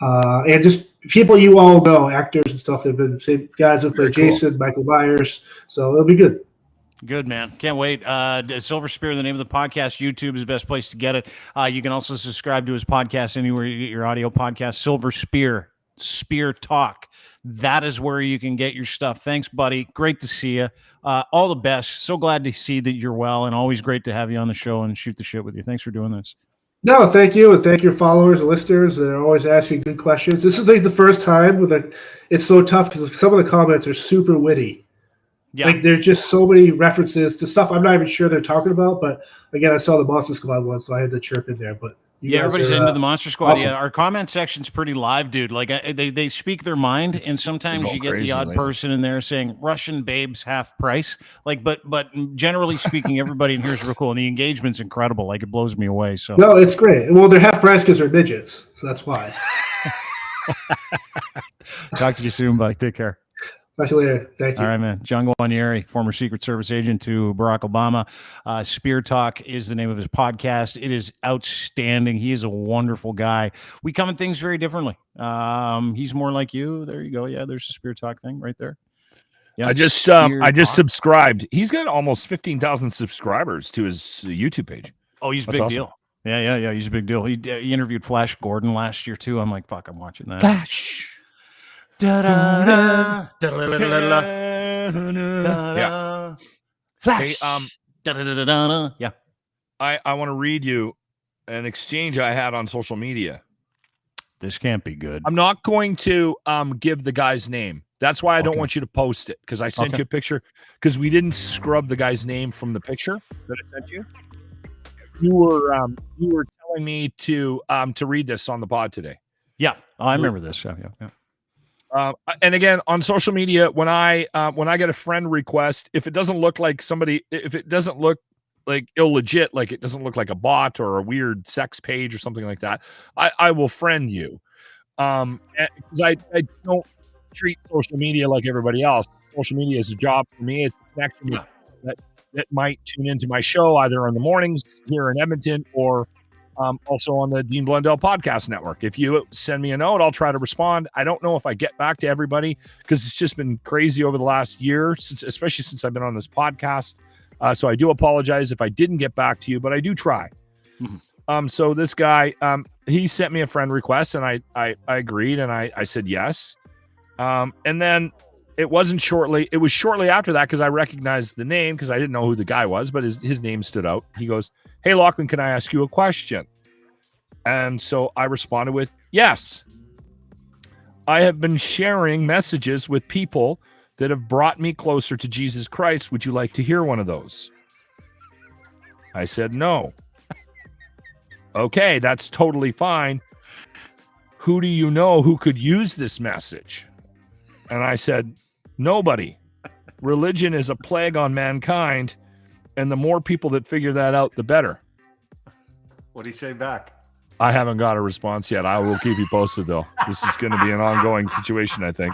and just people you all know, actors and stuff. They've been same guys who play Jason, Michael Myers. So it'll be good. Good, man. Can't wait. Silver Spear, the name of the podcast. YouTube is the best place to get it. You can also subscribe to his podcast anywhere you get your audio podcast. Silver Spear, Spear Talk. That is where you can get your stuff. Thanks, buddy. Great to see you. All the best. So glad to see that you're well, and always great to have you on the show and shoot the shit with you. Thanks for doing this. No, thank you, and thank your followers and listeners that are always asking good questions. This is like the first time it's so tough because some of the comments are super witty. Yeah. Like there's just so many references to stuff I'm not even sure they're talking about. But again, I saw the Monster Squad one, so I had to chirp in there. But everybody's into the Monster Squad. Awesome. Yeah, our comment section's pretty live, dude. Like they speak their mind, and sometimes you get the odd person in there saying Russian babes half price. Like, but generally speaking, everybody in here is real cool, and the engagement's incredible. Like it blows me away. So no, it's great. Well, they're half price because they're midgets, so that's why. Talk to you soon, buddy. Take care. Talk to you later. Thank you. All right, man. John Guanieri, former Secret Service agent to Barack Obama. Spear Talk is the name of his podcast. It is outstanding. He is a wonderful guy. We come at things very differently. He's more like you. There you go. Yeah, there's the Spear Talk thing right there. Yeah, I just subscribed. He's got almost 15,000 subscribers to his YouTube page. Oh, he's a big deal. Yeah. He's a big deal. He interviewed Flash Gordan last year too. I'm like, fuck, I'm watching that. Flash. Da-da-da, yeah. Flash. Hey, yeah. I want to read you an exchange I had on social media. This can't be good. I'm not going to give the guy's name. That's why I don't want you to post it, because I sent you a picture, because we didn't scrub the guy's name from the picture that I sent you. You were telling me to read this on the pod today. Yeah, I remember this. Yeah. And again, on social media, when I get a friend request, if it doesn't look like somebody, if it doesn't look like illegit, like it doesn't look like a bot or a weird sex page or something like that, I will friend you. Because I don't treat social media like everybody else. Social media is a job for me. It's a connection that might tune into my show either in the mornings here in Edmonton or also on the Dean Blundell Podcast Network. If you send me a note, I'll try to respond. I don't know if I get back to everybody because it's just been crazy over the last year, especially since I've been on this podcast. So I do apologize if I didn't get back to you, but I do try. Mm-hmm. So this guy, he sent me a friend request, and I agreed, and I said yes. And then it was shortly after that, because I recognized the name, because I didn't know who the guy was, but his name stood out. He goes, "Hey, Lachlan, can I ask you a question?" And so I responded with, "Yes. I have been sharing messages with people that have brought me closer to Jesus Christ. Would you like to hear one of those?" I said, "No." "Okay, that's totally fine. Who do you know who could use this message?" And I said, "Nobody. Religion is a plague on mankind, and the more people that figure that out, the better." What did he say back? I haven't got a response yet. I will keep you posted, though. This is going to be an ongoing situation, I think.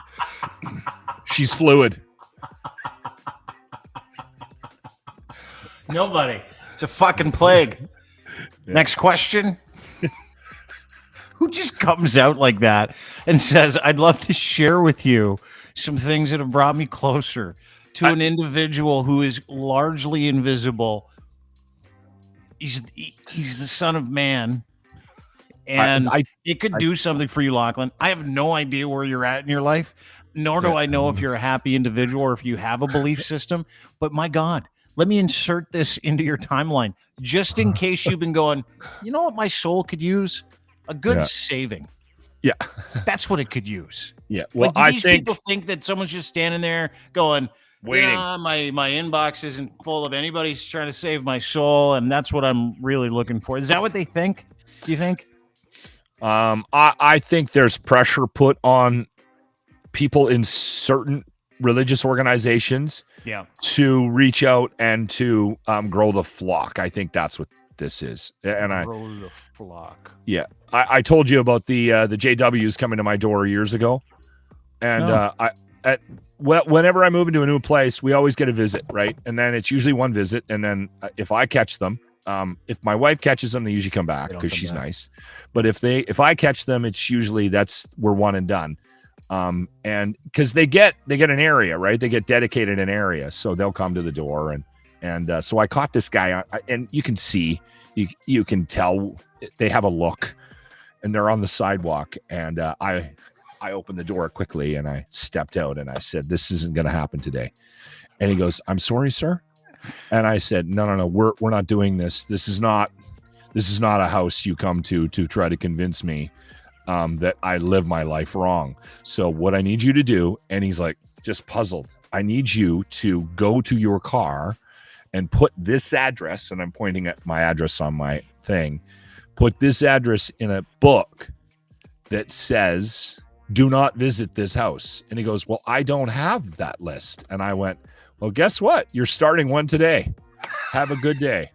She's fluid. Nobody. It's a fucking plague. Yeah. Next question. Who just comes out like that and says, "I'd love to share with you some things that have brought me closer to an individual who is largely invisible. He's the Son of Man, and it could do something for you, Lachlan. I have no idea where you're at in your life, nor do I know if you're a happy individual or if you have a belief system, but my God, let me insert this into your timeline just in case you've been going, you know what my soul could use? A good saving." Yeah. That's what it could use. Yeah. Well, like, do these people think that someone's just standing there going, waiting? My inbox isn't full of anybody's trying to save my soul, and that's what I'm really looking for. Is that what they think? Do you think? I think there's pressure put on people in certain religious organizations to reach out and to grow the flock. I think that's what this is. And grow the flock. Yeah. I told you about the JWs coming to my door years ago. And whenever I move into a new place, we always get a visit, right? And then it's usually one visit. And then if I catch them, if my wife catches them, they usually come back because she's nice. But if I catch them, it's usually we're one and done. And because they get an area, right? They get dedicated an area, so they'll come to the door, and so I caught this guy, and you can see, you can tell they have a look, and they're on the sidewalk, and I opened the door quickly and I stepped out and I said, "This isn't going to happen today." And he goes, "I'm sorry, sir." And I said, No, we're not doing this. This is not a house you come to try to convince me that I live my life wrong. So what I need you to do," and he's like, just puzzled, "I need you to go to your car and put this address," and I'm pointing at my address on my thing, "put this address in a book that says, 'Do not visit this house.'" And he goes, "Well, I don't have that list." And I went, "Well, guess what? You're starting one today. Have a good day."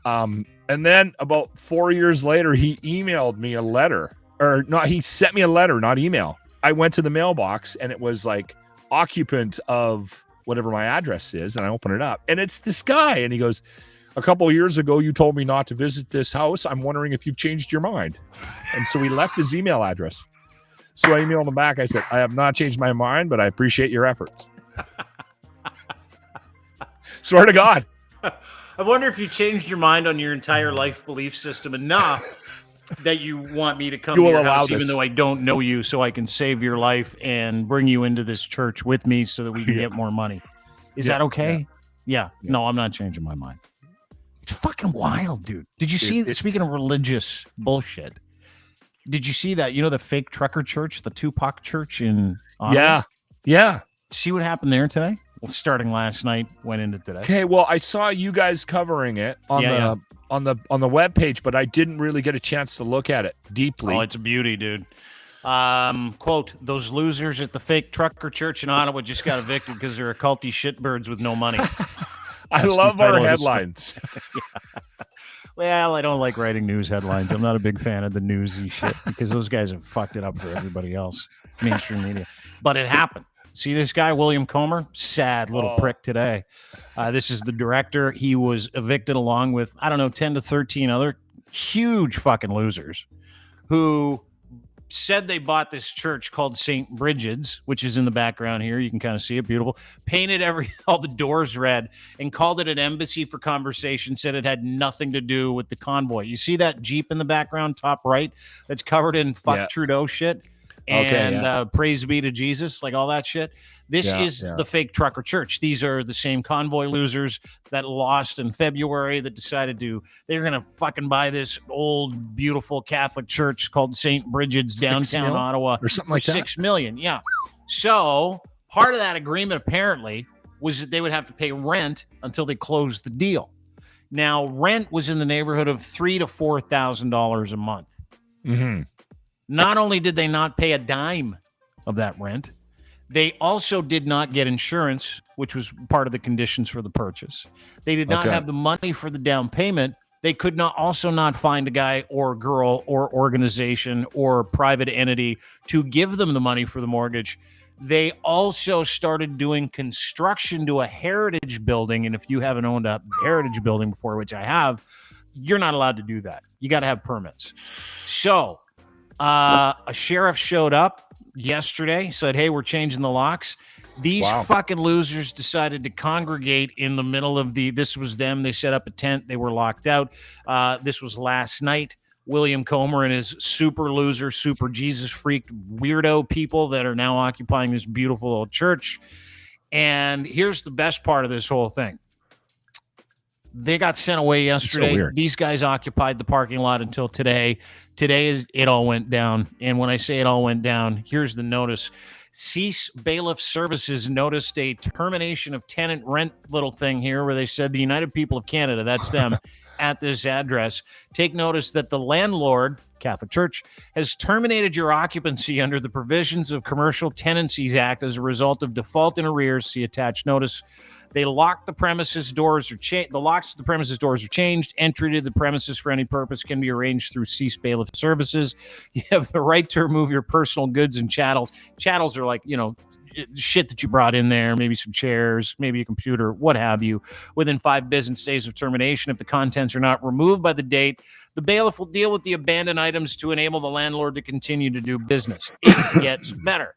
And then about 4 years later, he emailed me a letter. Or no, he sent me a letter, not email. I went to the mailbox and it was like occupant of whatever my address is. And I open it up and it's this guy. And he goes, "A couple of years ago, you told me not to visit this house. I'm wondering if you've changed your mind." And so he left his email address. So I emailed him back. I said, "I have not changed my mind, but I appreciate your efforts." Swear to God. I wonder if you changed your mind on your entire life belief system enough that you want me to come to your house, even though I don't know you, so I can save your life and bring you into this church with me so that we can get more money. Is that okay? Yeah. No, I'm not changing my mind. It's fucking wild, dude. Did you see, speaking of religious bullshit, did you see that, the fake trucker church, the Tupac church in Ottawa? Yeah. See what happened there today? Well, starting last night, went into today. Okay, well, I saw you guys covering it on the webpage, but I didn't really get a chance to look at it deeply. Oh, it's a beauty, dude. Quote, "Those losers at the fake trucker church in Ottawa just got evicted because they're culty shitbirds with no money." I love our headlines. Well, I don't like writing news headlines. I'm not a big fan of the newsy shit because those guys have fucked it up for everybody else, mainstream media. But it happened. See this guy, William Comer? Sad little prick today. This is the director. He was evicted along with, 10 to 13 other huge fucking losers who said they bought this church called St. Brigid's, which is in the background here. You can kind of see it, beautiful. Painted all the doors red and called it an embassy for conversation, said it had nothing to do with the convoy. You see that Jeep in the background, top right, that's covered in Trudeau shit? And praise be to Jesus, like all that shit. This is the fake trucker church. These are the same convoy losers that lost in February that decided they're going to fucking buy this old, beautiful Catholic church called St. Brigid's downtown Ottawa or something like that. $6 million. Yeah. So part of that agreement apparently was that they would have to pay rent until they closed the deal. Now, rent was in the neighborhood of $3,000 to $4,000 a month. Mm-hmm. Not only did they not pay a dime of that rent, they also did not get insurance, which was part of the conditions for the purchase. They did not have the money for the down payment. They could not find a guy or girl or organization or private entity to give them the money for the mortgage. They also started doing construction to a heritage building. And if you haven't owned a heritage building before, which I have, you're not allowed to do that. You got to have permits. So a sheriff showed up yesterday, said, "Hey, we're changing the locks." These fucking losers decided to congregate in the middle of this was them. They set up a tent. They were locked out. This was last night. William Comer and his super loser, super Jesus freak weirdo people that are now occupying this beautiful old church. And here's the best part of this whole thing. They got sent away yesterday. So these guys occupied the parking lot until today. Today it all went down. And when I say it all went down, here's the notice. Cease bailiff services noticed a termination of tenant rent little thing here where they said the United People of Canada, that's them, at this address. Take notice that the landlord Catholic Church, has terminated your occupancy under the provisions of Commercial Tenancies Act as a result of default in arrears. See attached notice. They lock the premises doors. The locks to the premises doors are changed. Entry to the premises for any purpose can be arranged through cease bailiff services. You have the right to remove your personal goods and chattels. Chattels are like, shit that you brought in there, maybe some chairs, maybe a computer, what have you, within 5 business days of termination. If the contents are not removed by the date, the bailiff will deal with the abandoned items to enable the landlord to continue to do business. It gets better.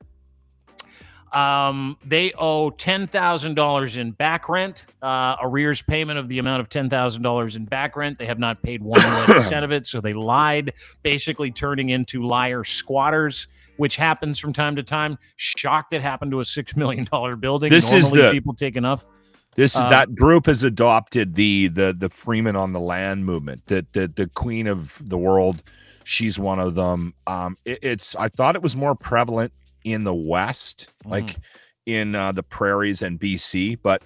They owe $10,000 in back rent, arrears payment of the amount of $10,000 in back rent. They have not paid 1% of it, so they lied, basically turning into liar squatters, which happens from time to time. Shocked it happened to a $6 million building. Normally people take enough. That group has adopted the Freeman on the land movement. The queen of the world, she's one of them. I thought it was more prevalent in the West, like in the prairies and BC, but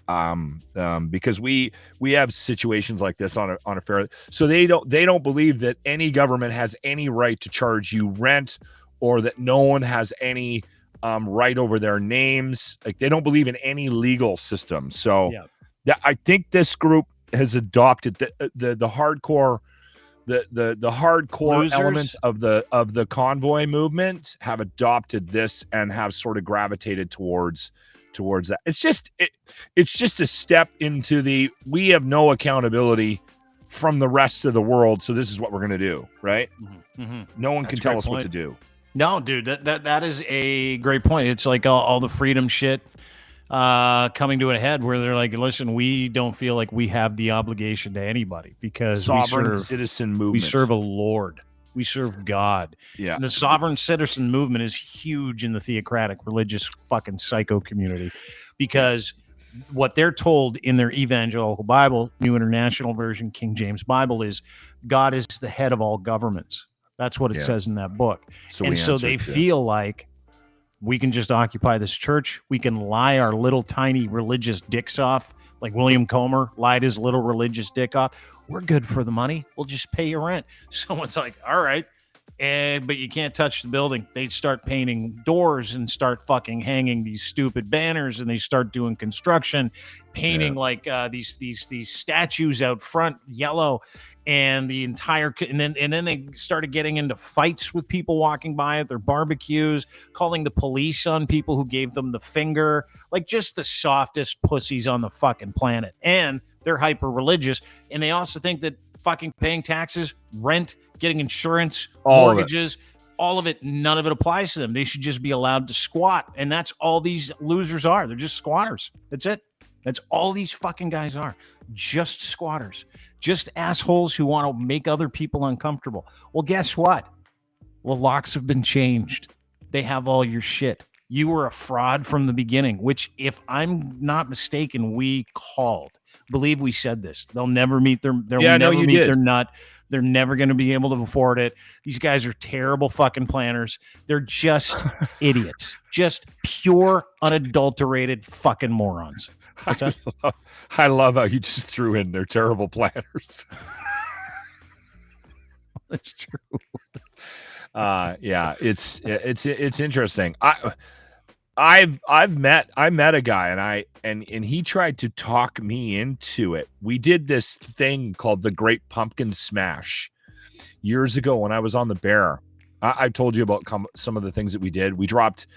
because we have situations like this on a fair, so they don't believe that any government has any right to charge you rent, or that no one has any right over their names. Like, they don't believe in any legal system. So I think this group has adopted the hardcore. The hardcore Losers. Elements of the convoy movement have adopted this and have sort of gravitated towards that. It's just a step into we have no accountability from the rest of the world, so this is what we're going to do, right? No one can tell us what to do. No, dude, that is a great point. It's like all the freedom shit coming to a head, where they're like, listen, we don't feel like we have the obligation to anybody because sovereign citizen movement. We serve a Lord. We serve God. Yeah. And the sovereign citizen movement is huge in the theocratic religious fucking psycho community, because what they're told in their evangelical Bible, New International Version, King James Bible, is God is the head of all governments. That's what it says in that book. So they feel like we can just occupy this church. We can lie our little tiny religious dicks off, like William Comer lied his little religious dick off. We're good for the money. We'll just pay your rent. Someone's like, all right, but you can't touch the building. They start painting doors and start fucking hanging these stupid banners, and they start doing construction, painting like these statues out front yellow. And the entire, and then they started getting into fights with people walking by at their barbecues, calling the police on people who gave them the finger, like just the softest pussies on the fucking planet. And they're hyper religious, and they also think that fucking paying taxes, rent, getting insurance, mortgages, all of it, none of it applies to them. They should just be allowed to squat, and that's all these losers are. They're just squatters. That's it. That's all these fucking guys are. Just squatters. Just assholes who want to make other people uncomfortable. Well, guess what? Well, locks have been changed. They have all your shit. You were a fraud from the beginning, which, if I'm not mistaken, we called. Believe we said this. They'll never meet their nut. They're never going to be able to afford it. These guys are terrible fucking planners. They're just idiots. Just pure, unadulterated fucking morons. I love how you just threw in their terrible planners. That's true. It's interesting. I met a guy and he tried to talk me into it. We did this thing called the Great Pumpkin Smash years ago when I was on the Bear. I told you about some of the things that we did. We dropped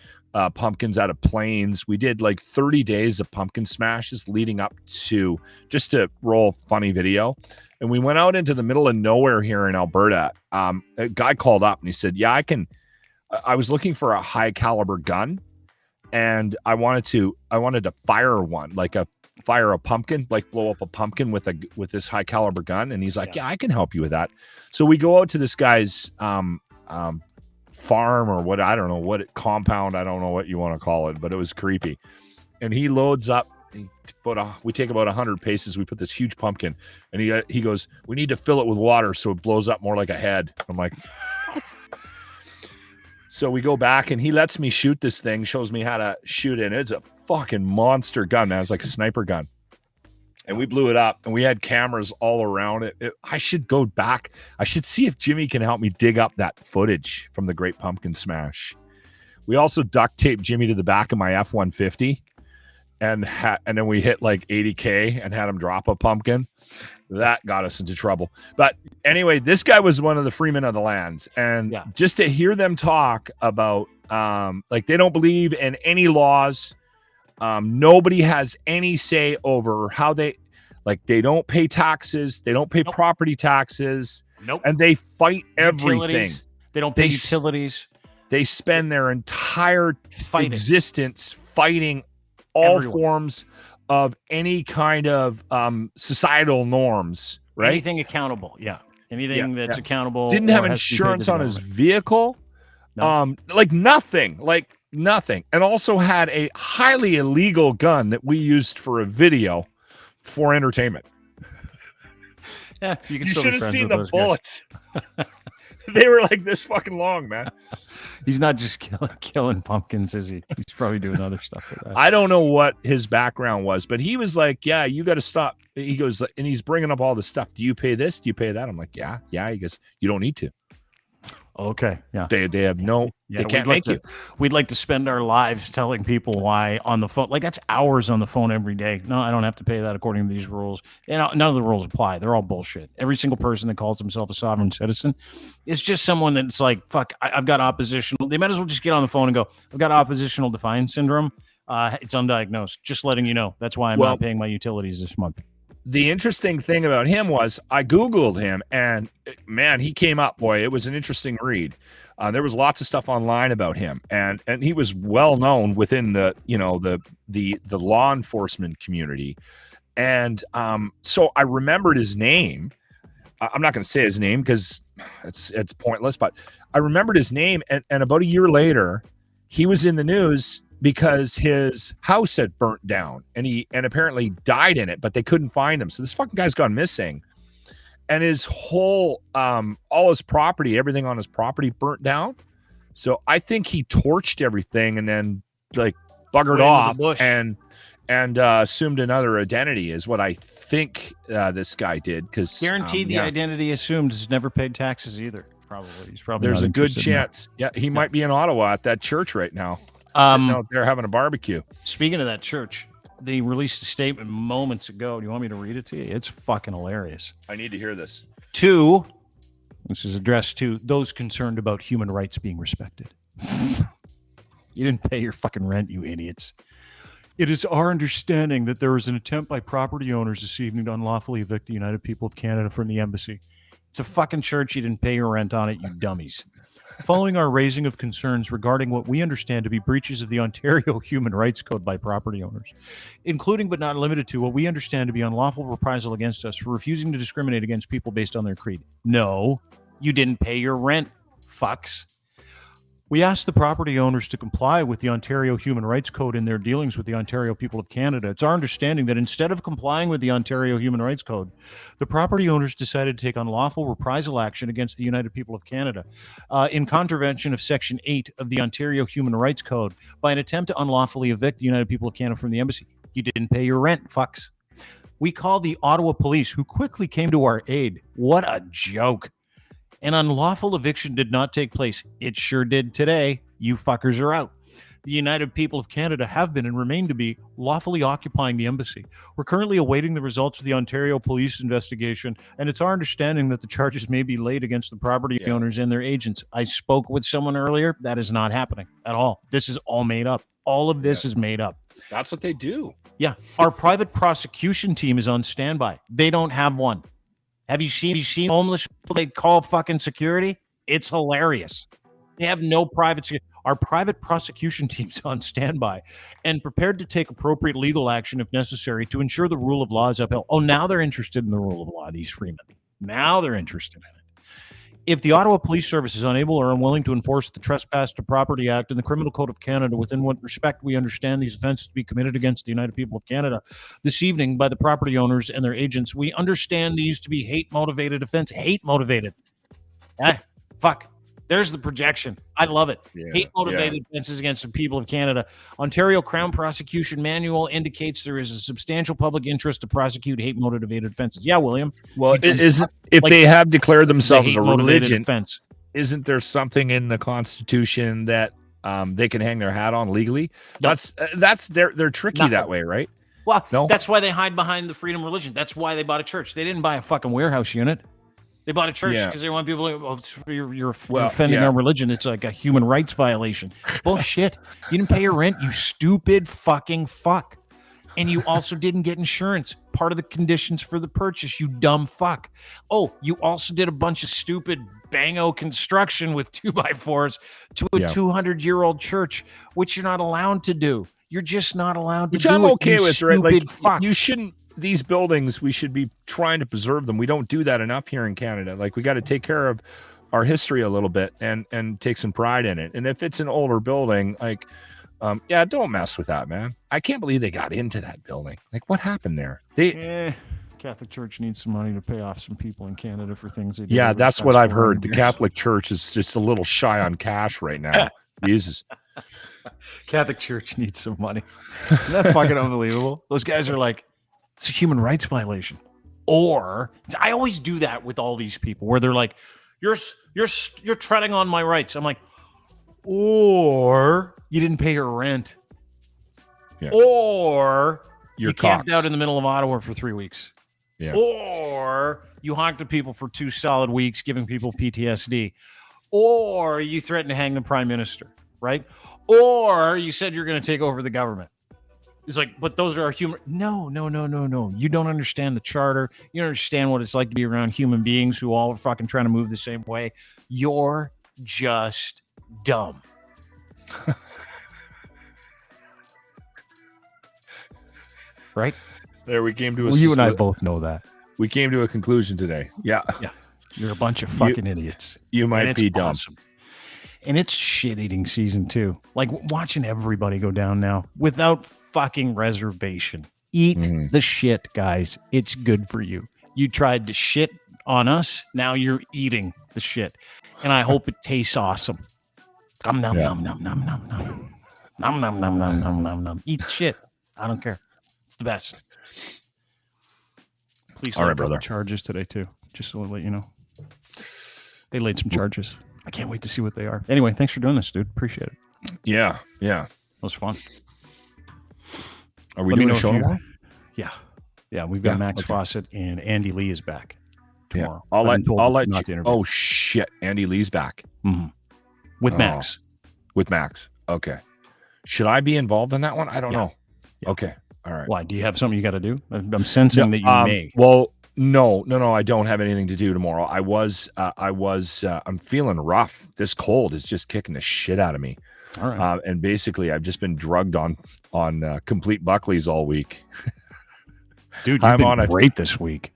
pumpkins out of planes. We did like 30 days of pumpkin smashes leading up to, just to roll a funny video. And we went out into the middle of nowhere here in Alberta. A guy called up and he said, I was looking for a high caliber gun, and I wanted to fire one, fire a pumpkin, like blow up a pumpkin with this high caliber gun. And he's like, yeah, I can help you with that. So we go out to this guy's farm, or what, I don't know compound, I don't know what you want to call it, but it was creepy. And he loads up, we take about 100 paces, we put this huge pumpkin, and he goes, we need to fill it with water so it blows up more like a head. I'm like, so we go back and he lets me shoot this thing, shows me how to shoot it, and it's a fucking monster gun, man. It's like a sniper gun. And we blew it up, and we had cameras all around it. I should go back. I should see if Jimmy can help me dig up that footage from the Great Pumpkin Smash. We also duct taped Jimmy to the back of my F-150, and then we hit like 80K and had him drop a pumpkin. That got us into trouble. But anyway, this guy was one of the freemen of the lands, and just to hear them talk about like they don't believe in any laws. Nobody has any say over how they don't pay taxes. They don't pay property taxes. Nope. And they fight everything. Utilities. They don't pay utilities. They spend their entire existence fighting all forms of any kind of societal norms, right? Anything accountable. Yeah. Anything that's accountable. Didn't have insurance on his vehicle. No. Nothing. And also had a highly illegal gun that we used for a video for entertainment. Yeah, you should have seen the bullets. They were like this fucking long, man. He's not just killing pumpkins, is he? He's probably doing other stuff with that. I don't know what his background was, but he was like, yeah, you got to stop. He goes, and he's bringing up all this stuff. Do you pay this? Do you pay that? I'm like, yeah. He goes, you don't need to. Okay. Yeah. They have no. They can't make you. We'd like to spend our lives telling people why on the phone. Like that's hours on the phone every day. No, I don't have to pay that according to these rules. None of the rules apply. They're all bullshit. Every single person that calls himself a sovereign citizen is just someone that's like, fuck, I've got oppositional. They might as well just get on the phone and go, I've got oppositional defiance syndrome. It's undiagnosed. Just letting you know. That's why I'm not paying my utilities this month. The interesting thing about him was I Googled him, and man, he came up, boy. It was an interesting read. There was lots of stuff online about him, and he was well known within the law enforcement community. And so I remembered his name. I'm not going to say his name because it's pointless, but I remembered his name, and about a year later, he was in the news because his house had burnt down and apparently died in it, but they couldn't find him. So this fucking guy's gone missing, and his whole, all his property, everything on his property burnt down. So I think he torched everything and then like buggered off and assumed another identity is what I think this guy did. Because guaranteed the identity assumed has never paid taxes either. Probably. He's probably there's a good chance. Yeah. He might be in Ottawa at that church right now. Sitting out there having a barbecue. Speaking of that church, they released a statement moments ago. Do you want me to read it to you? It's fucking hilarious. I need to hear this. This is addressed to those concerned about human rights being respected. You didn't pay your fucking rent, you idiots. It is our understanding that there was an attempt by property owners this evening to unlawfully evict the United People of Canada from the embassy. It's a fucking church. You didn't pay your rent on it, you dummies. Following our raising of concerns regarding what we understand to be breaches of the Ontario Human Rights Code by property owners, including but not limited to what we understand to be unlawful reprisal against us for refusing to discriminate against people based on their creed. No, you didn't pay your rent, fucks. We asked the property owners to comply with the Ontario Human Rights Code in their dealings with the Ontario people of Canada. It's our understanding that instead of complying with the Ontario Human Rights Code, the property owners decided to take unlawful reprisal action against the United People of Canada in contravention of Section 8 of the Ontario Human Rights Code by an attempt to unlawfully evict the United People of Canada from the embassy. You didn't pay your rent, fucks. We called the Ottawa police, who quickly came to our aid. What a joke. An unlawful eviction did not take place. It sure did today. You fuckers are out. The United People of Canada have been and remain to be lawfully occupying the embassy. We're currently awaiting the results of the Ontario police investigation, and it's our understanding that the charges may be laid against the property owners and their agents. I spoke with someone earlier. That is not happening at all. This is all made up. All of this is made up. That's what they do. Yeah. Our private prosecution team is on standby. They don't have one. Have you seen homeless people they call fucking security? It's hilarious. They have no private security. Our private prosecution team's on standby and prepared to take appropriate legal action if necessary to ensure the rule of law is upheld. Oh, now they're interested in the rule of law, these freemen. Now they're interested in it. If the Ottawa Police Service is unable or unwilling to enforce the Trespass to Property Act and the Criminal Code of Canada within what respect we understand these offenses to be committed against the United People of Canada this evening by the property owners and their agents, we understand these to be hate-motivated offenses. Hate-motivated. Fuck. There's the projection. I love it. Yeah, Hate-motivated offences against the people of Canada. Ontario Crown Prosecution Manual indicates there is a substantial public interest to prosecute hate-motivated offences. Yeah, William. Well, isn't if they have declared themselves a religion, offense. Isn't there something in the Constitution that they can hang their hat on legally? No. That's they're tricky that way, right? Well, no? That's why they hide behind the freedom religion. That's why they bought a church. They didn't buy a fucking warehouse unit. They bought a church because they want people to, you're offending our religion. It's like a human rights violation. Bullshit. You didn't pay your rent, you stupid fucking fuck. And you also didn't get insurance. Part of the conditions for the purchase, you dumb fuck. Oh, you also did a bunch of stupid bango construction with 2x4s to a 200-year-old church, which you're not allowed to do. You're just not allowed to do it. Which I'm okay with, right? Like, fuck. You shouldn't. These buildings, we should be trying to preserve them. We don't do that enough here in Canada. Like, we got to take care of our history a little bit and take some pride in it. And if it's an older building, like, don't mess with that, man. I can't believe they got into that building. Like, what happened there? Catholic Church needs some money to pay off some people in Canada for things they did. Yeah, that's what I've heard. The Catholic Church is just a little shy on cash right now. Jesus. Catholic Church needs some money. Isn't that fucking unbelievable? Those guys are like, it's a human rights violation. Or I always do that with all these people where they're like, you're treading on my rights. I'm like, or you didn't pay your rent. Yeah. Or you camped out in the middle of Ottawa for 3 weeks. Yeah. Or you honked at people for 2 solid weeks, giving people PTSD. Or you threatened to hang the prime minister, right? Or you said you're going to take over the government. It's like, but those are our human. No. You don't understand the charter. You don't understand what it's like to be around human beings who all are fucking trying to move the same way. You're just dumb. Right? There we came to a... you and I both know that. We came to a conclusion today. Yeah. You're a bunch of fucking idiots. You might be dumb. Awesome. And it's shit-eating season, too. Like, watching everybody go down now without fucking reservation. Eat the shit, guys. It's good for you. You tried to shit on us. Now you're eating the shit. And I hope it tastes awesome. Nom, nom, nom, nom, nom, nom, nom. Nom, nom, nom, nom, nom, nom, nom. Eat shit. I don't care. It's the best. Please all right, brother. Charges today, too. Just to let you know. They laid some charges. I can't wait to see what they are. Anyway, thanks for doing this, dude. Appreciate it. Yeah. That was fun. Are we doing a show tomorrow? Yeah. We've got Max Fawcett and Andy Lee is back tomorrow. I'll let you. Oh shit, Andy Lee's back. Mm-hmm. With Max. With Max. Okay. Should I be involved in that one? I don't know. Yeah. Okay. All right. Why? Do you have something you got to do? I'm sensing that you may. Well. No, I don't have anything to do tomorrow. I'm feeling rough. This cold is just kicking the shit out of me. All right. And basically I've just been drugged on complete Buckleys all week. Dude, you've been great this week.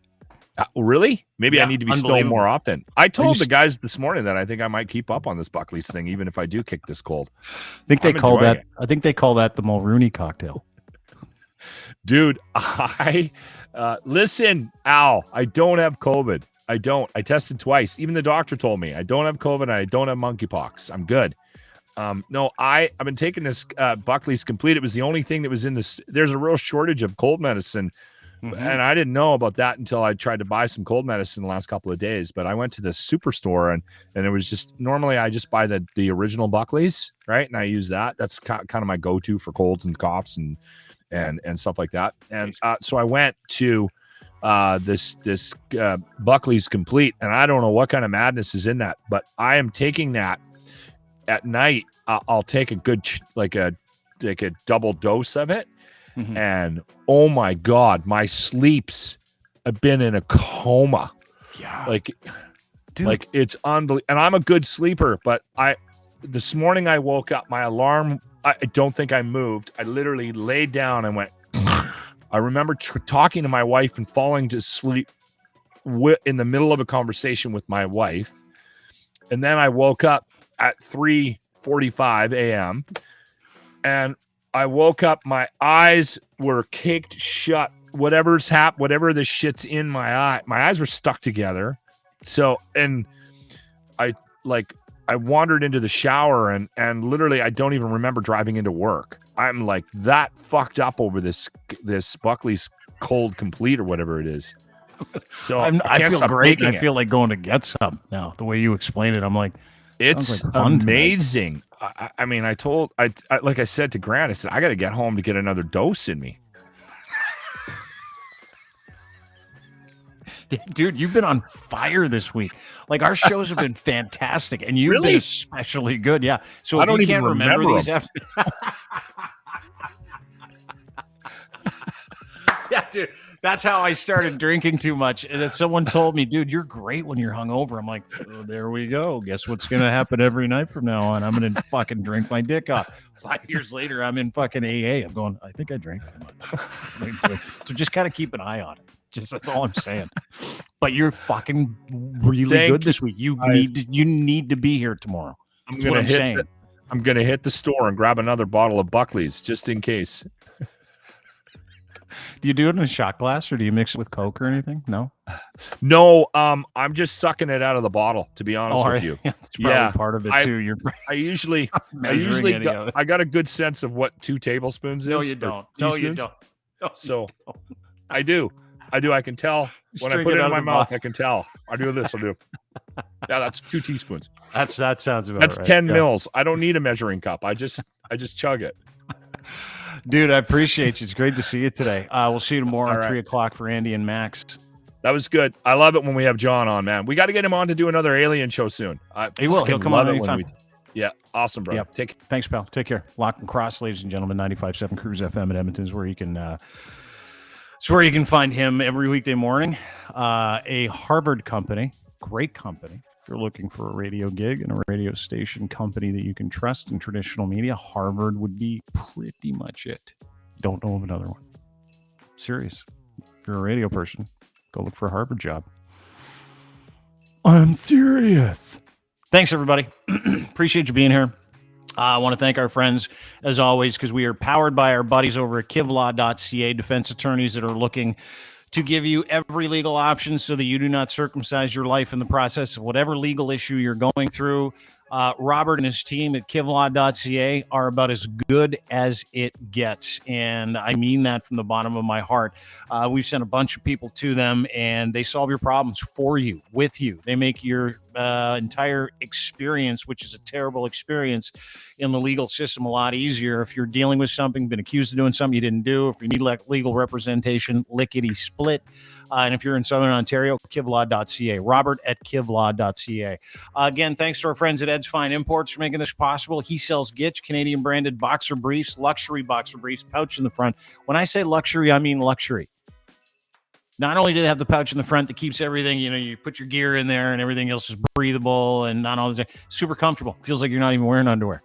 Really? Maybe I need to be stoned more often. I told the guys this morning that I think I might keep up on this Buckleys thing, even if I do kick this cold. I think they call that the Mulrooney cocktail. Dude, listen, Al, I don't have COVID. I don't. I tested twice. Even the doctor told me I don't have COVID and I don't have monkeypox. I'm good. No, I've been taking this Buckley's Complete. It was the only thing that was in this. There's a real shortage of cold medicine. And I didn't know about that until I tried to buy some cold medicine the last couple of days. But I went to the superstore and it was just, normally I just buy the original Buckley's, right? And I use that. That's kind of my go-to for colds and coughs and stuff like that. And so I went to this Buckley's Complete, and I don't know what kind of madness is in that, but I am taking that at night. I'll take a good like a double dose of it, and oh my god, my sleeps have been in a coma. Yeah, dude. Like it's unbelievable. And I'm a good sleeper, but this morning I woke up, my alarm. I don't think I moved. I literally laid down and went. I remember talking to my wife and falling to sleep in the middle of a conversation with my wife. And then I woke up at 3:45 a.m. and I woke up, my eyes were caked shut. Whatever the shit's in my eye, my eyes were stuck together. So, and I I wandered into the shower and literally I don't even remember driving into work. I'm like that fucked up over this Buckley's Cold Complete or whatever it is. So I feel great. I It. feel like going to get some now. The way you explain it, I'm like, it's like fun amazing. I mean, I like I said to Grant, I said I got to get home to get another dose in me. Dude, you've been on fire this week. Like our shows have been fantastic, and you've been especially good. Yeah. So if you can't remember these, yeah, dude, that's how I started drinking too much. And then someone told me, dude, you're great when you're hungover. I'm like, oh, there we go. Guess what's gonna happen every night from now on? I'm gonna fucking drink my dick off. 5 years later, I'm in fucking AA. I'm going, I think I drank too much. So just kind of keep an eye on it. Just that's all I'm saying. But you're fucking really good this week. You need to be here tomorrow. I'm gonna hit the store and grab another bottle of Buckley's just in case. Do you do it in a shot glass or do you mix it with Coke or anything? No. I'm just sucking it out of the bottle, to be honest with you. Yeah, that's probably part of it too. I got a good sense of what 2 tablespoons is. No, you don't. No, you don't. So I do. I can tell when I put it in my mouth. I can tell. I do this. I'll do. Yeah, that's 2 teaspoons. That sounds about That's right. 10 mils. I don't need a measuring cup. I just chug it. Dude, I appreciate you. It's great to see you today. We'll see you tomorrow at 3 o'clock for Andy and Max. That was good. I love it when we have John on, man. We got to get him on to do another alien show soon. He will. He'll come on anytime. Yeah, awesome, bro. Yep. Thanks, pal. Take care. Lock and Cross, ladies and gentlemen. 95.7 Cruise FM at Edmonton is where you can. It's where you can find him every weekday morning. A Harvard company, great company. If you're looking for a radio gig and a radio station company that you can trust in traditional media, Harvard would be pretty much it. Don't know of another one. Serious. If you're a radio person, go look for a Harvard job. I'm serious. Thanks, everybody. Appreciate you being here. I want to thank our friends, as always, because we are powered by our buddies over at kivlaw.ca, defense attorneys that are looking to give you every legal option so that you do not circumcise your life in the process of whatever legal issue you're going through. Robert and his team at kivlaw.ca are about as good as it gets, and I mean that from the bottom of my heart. We've sent a bunch of people to them, and they solve your problems for you, with you. They make your entire experience, which is a terrible experience in the legal system, a lot easier. If you're dealing with something, been accused of doing something you didn't do, if you need legal representation, lickety split. And if you're in Southern Ontario, kivlaw.ca. Robert at kivlaw.ca. Again, thanks to our friends at Ed's Fine Imports for making this possible. He sells Gitch, Canadian branded boxer briefs, luxury boxer briefs, pouch in the front. When I say luxury, I mean luxury. Not only do they have the pouch in the front that keeps everything, you put your gear in there and everything else is breathable and not all the super comfortable. Feels like you're not even wearing underwear,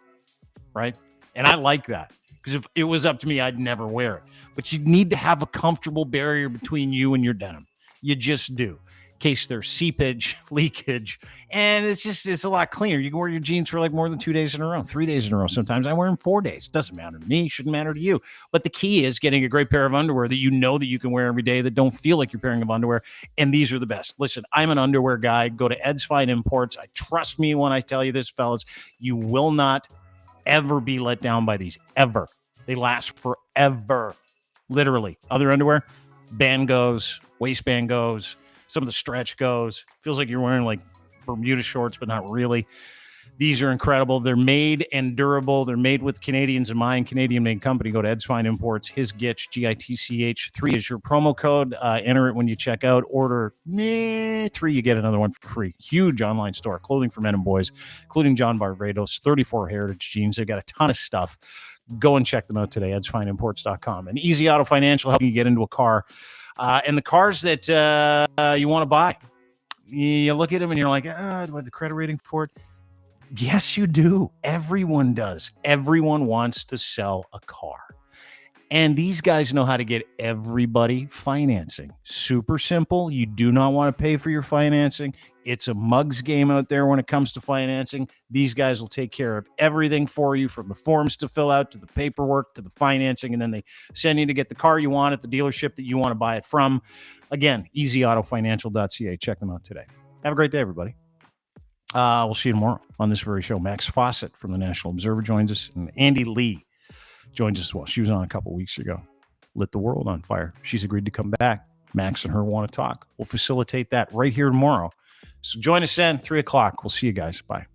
right? And I like that because if it was up to me, I'd never wear it. But you need to have a comfortable barrier between you and your denim. You just do. In case there's seepage, leakage, and it's a lot cleaner. You can wear your jeans for like more than 2 days in a row, 3 days in a row. Sometimes I wear them 4 days. Doesn't matter to me. Shouldn't matter to you. But the key is getting a great pair of underwear that you know that you can wear every day that don't feel like you're pairing of underwear. And these are the best. Listen, I'm an underwear guy. Go to Ed's Fine Imports. Trust me when I tell you this, fellas. You will not ever be let down by these. Ever. They last forever. Literally. Other underwear, band goes, waistband goes, some of the stretch goes. Feels like you're wearing like Bermuda shorts, but not really. These are incredible. They're made and durable. They're made with Canadians in mind. Canadian-made company. Go to Ed's Fine Imports. His Gitch, GITCH. 3 is your promo code. Enter it when you check out. Order 3, you get another one for free. Huge online store. Clothing for men and boys, including John Barbados, 34 Heritage jeans. They got a ton of stuff. Go and check them out today, edsfineimports.com. And Easy Auto Financial helping you get into a car. And the cars that you want to buy, you look at them and you're like, do I have the credit rating for it? Yes, you do. Everyone does. Everyone wants to sell a car. And these guys know how to get everybody financing. Super simple. You do not want to pay for your financing. It's a mug's game out there when it comes to financing. These guys will take care of everything for you, from the forms to fill out to the paperwork to the financing, and then they send you to get the car you want at the dealership that you want to buy it from. Again, easyautofinancial.ca. Check them out today. Have a great day, everybody. We'll see you tomorrow on this very show. Max Fawcett from the National Observer joins us, and Andy Lee joins us as well. She was on a couple weeks ago. Lit the world on fire. She's agreed to come back. Max and her want to talk. We'll facilitate that right here tomorrow. So join us then, 3 o'clock. We'll see you guys. Bye.